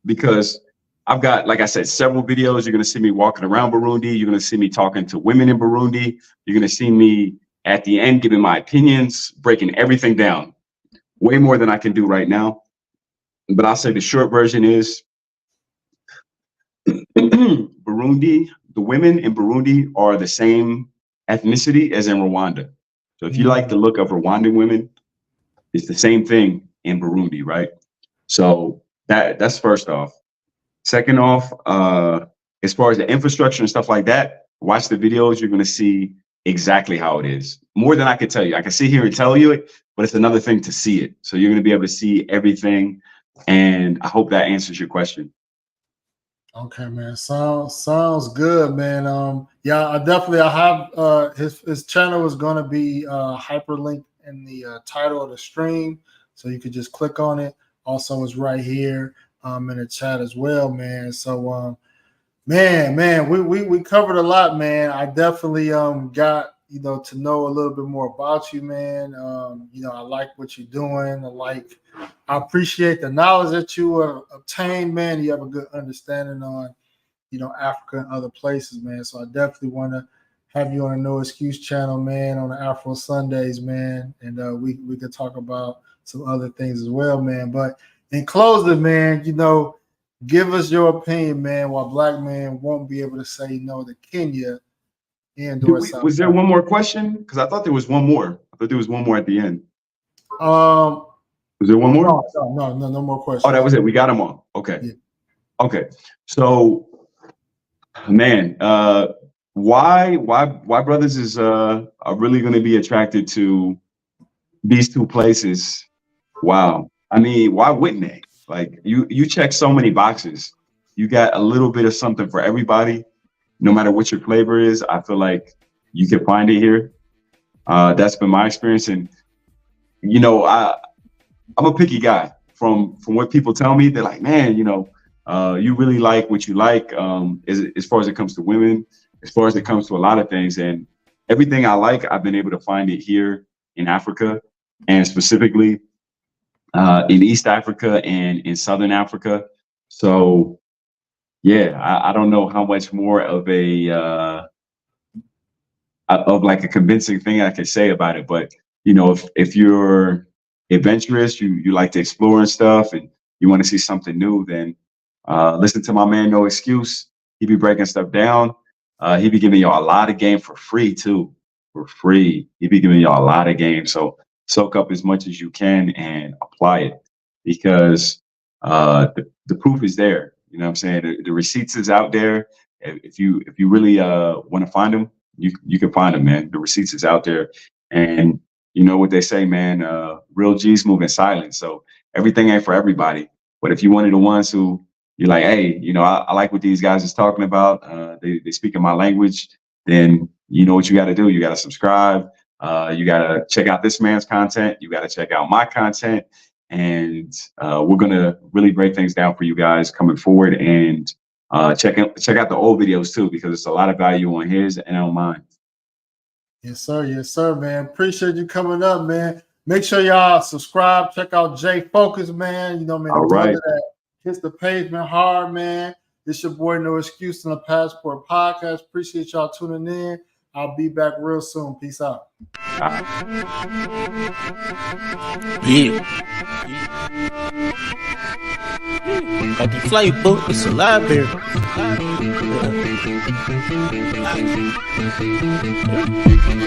Because I've got, like I said, several videos. You're going to see me walking around Burundi. You're going to see me talking to women in Burundi. You're going to see me at the end giving my opinions, breaking everything down. Way more than I can do right now. But I'll say the short version is Burundi, the women in Burundi are the same ethnicity as in Rwanda. So if you like the look of Rwandan women, it's the same thing in Burundi, right? So that's first off. Second off, as far as the infrastructure and stuff like that, watch the videos. You're going to see exactly how it is. More than I can tell you. I can sit here and tell you it, but it's another thing to see it. So you're going to be able to see everything. And I hope that answers your question. Okay, man. Sounds good, man. Yeah, I have his channel is going to be hyperlinked in the title of the stream, so you could just click on it. Also, it's right here in the chat as well, man. So, man, we covered a lot, man. I definitely got to know a little bit more about you, man. I like what you're doing. I appreciate the knowledge that you obtained, man. You have a good understanding on, Africa and other places, man. So I definitely want to have you on the No Excuse channel, man, on the Afro Sundays, man. And we could talk about some other things as well, man. But in closing, man, give us your opinion, man, why black men won't be able to say no to Kenya. Was there one more question? Because I thought there was one more. I thought there was one more at the end. Was there one more? No more questions. Oh, that was it. We got them all. Okay. Yeah. Okay. So, man, why brothers are really going to be attracted to these two places? Wow. I mean, why wouldn't they? Like, you check so many boxes. You got a little bit of something for everybody. No matter what your flavor is, I feel like you can find it here. That's been my experience. And, I'm a picky guy. From what people tell me, they're like, man, you really like what you like as far as it comes to women, as far as it comes to a lot of things. And everything I like, I've been able to find it here in Africa, and specifically in East Africa and in Southern Africa. So, yeah, I don't know how much more of a convincing thing I could say about it, but if you're adventurous, you like to explore and stuff, and you want to see something new, then listen to my man No Excuse. He be breaking stuff down. He be giving y'all a lot of game for free too. For free, he be giving y'all a lot of game. So soak up as much as you can and apply it, because the proof is there. You know what I'm saying? The receipts is out there. If you really want to find them, you can find them, man. The receipts is out there. And you know what they say, man, real G's move in silence. So everything ain't for everybody. But if you one of the ones who you're like, hey, I like what these guys is talking about. They speak in my language. Then you know what you got to do. You got to subscribe. You got to check out this man's content. You got to check out my content. And we're going to really break things down for you guys coming forward, and check out the old videos too, because it's a lot of value on his and on mine. Yes, sir, man. Appreciate you coming up, man. Make sure y'all subscribe. Check out Jay Focus, man. Man. All right. Hits the pavement hard, man. It's your boy No Excuse on the Passport Podcast. Appreciate y'all tuning in. I'll be back real soon. Peace out. Yeah. Got the flight book, it's a library.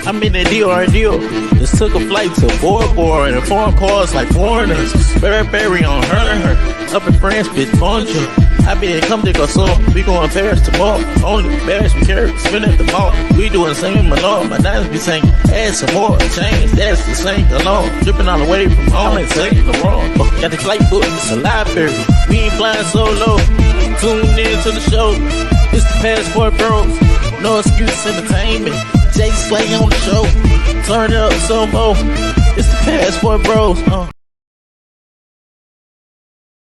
I'm in the deal. Just took a flight to Bora and foreign parts like foreigners. Berry on her. Up in France, bitch, bonjour. I been come to go so we going Paris tomorrow. Only Paris we carry, spin at the mall. We doing the same alone. My diamonds be saying, add some more change. That's the same alone. Dripping all the way from home and saying the wrong. Got the flight book, it's a library. We ain't flying solo. Tune in to the show. It's the Passport Bros. No Excuse Entertainment. Jay Slay on the show. Turn it up some more. It's the Passport Bros.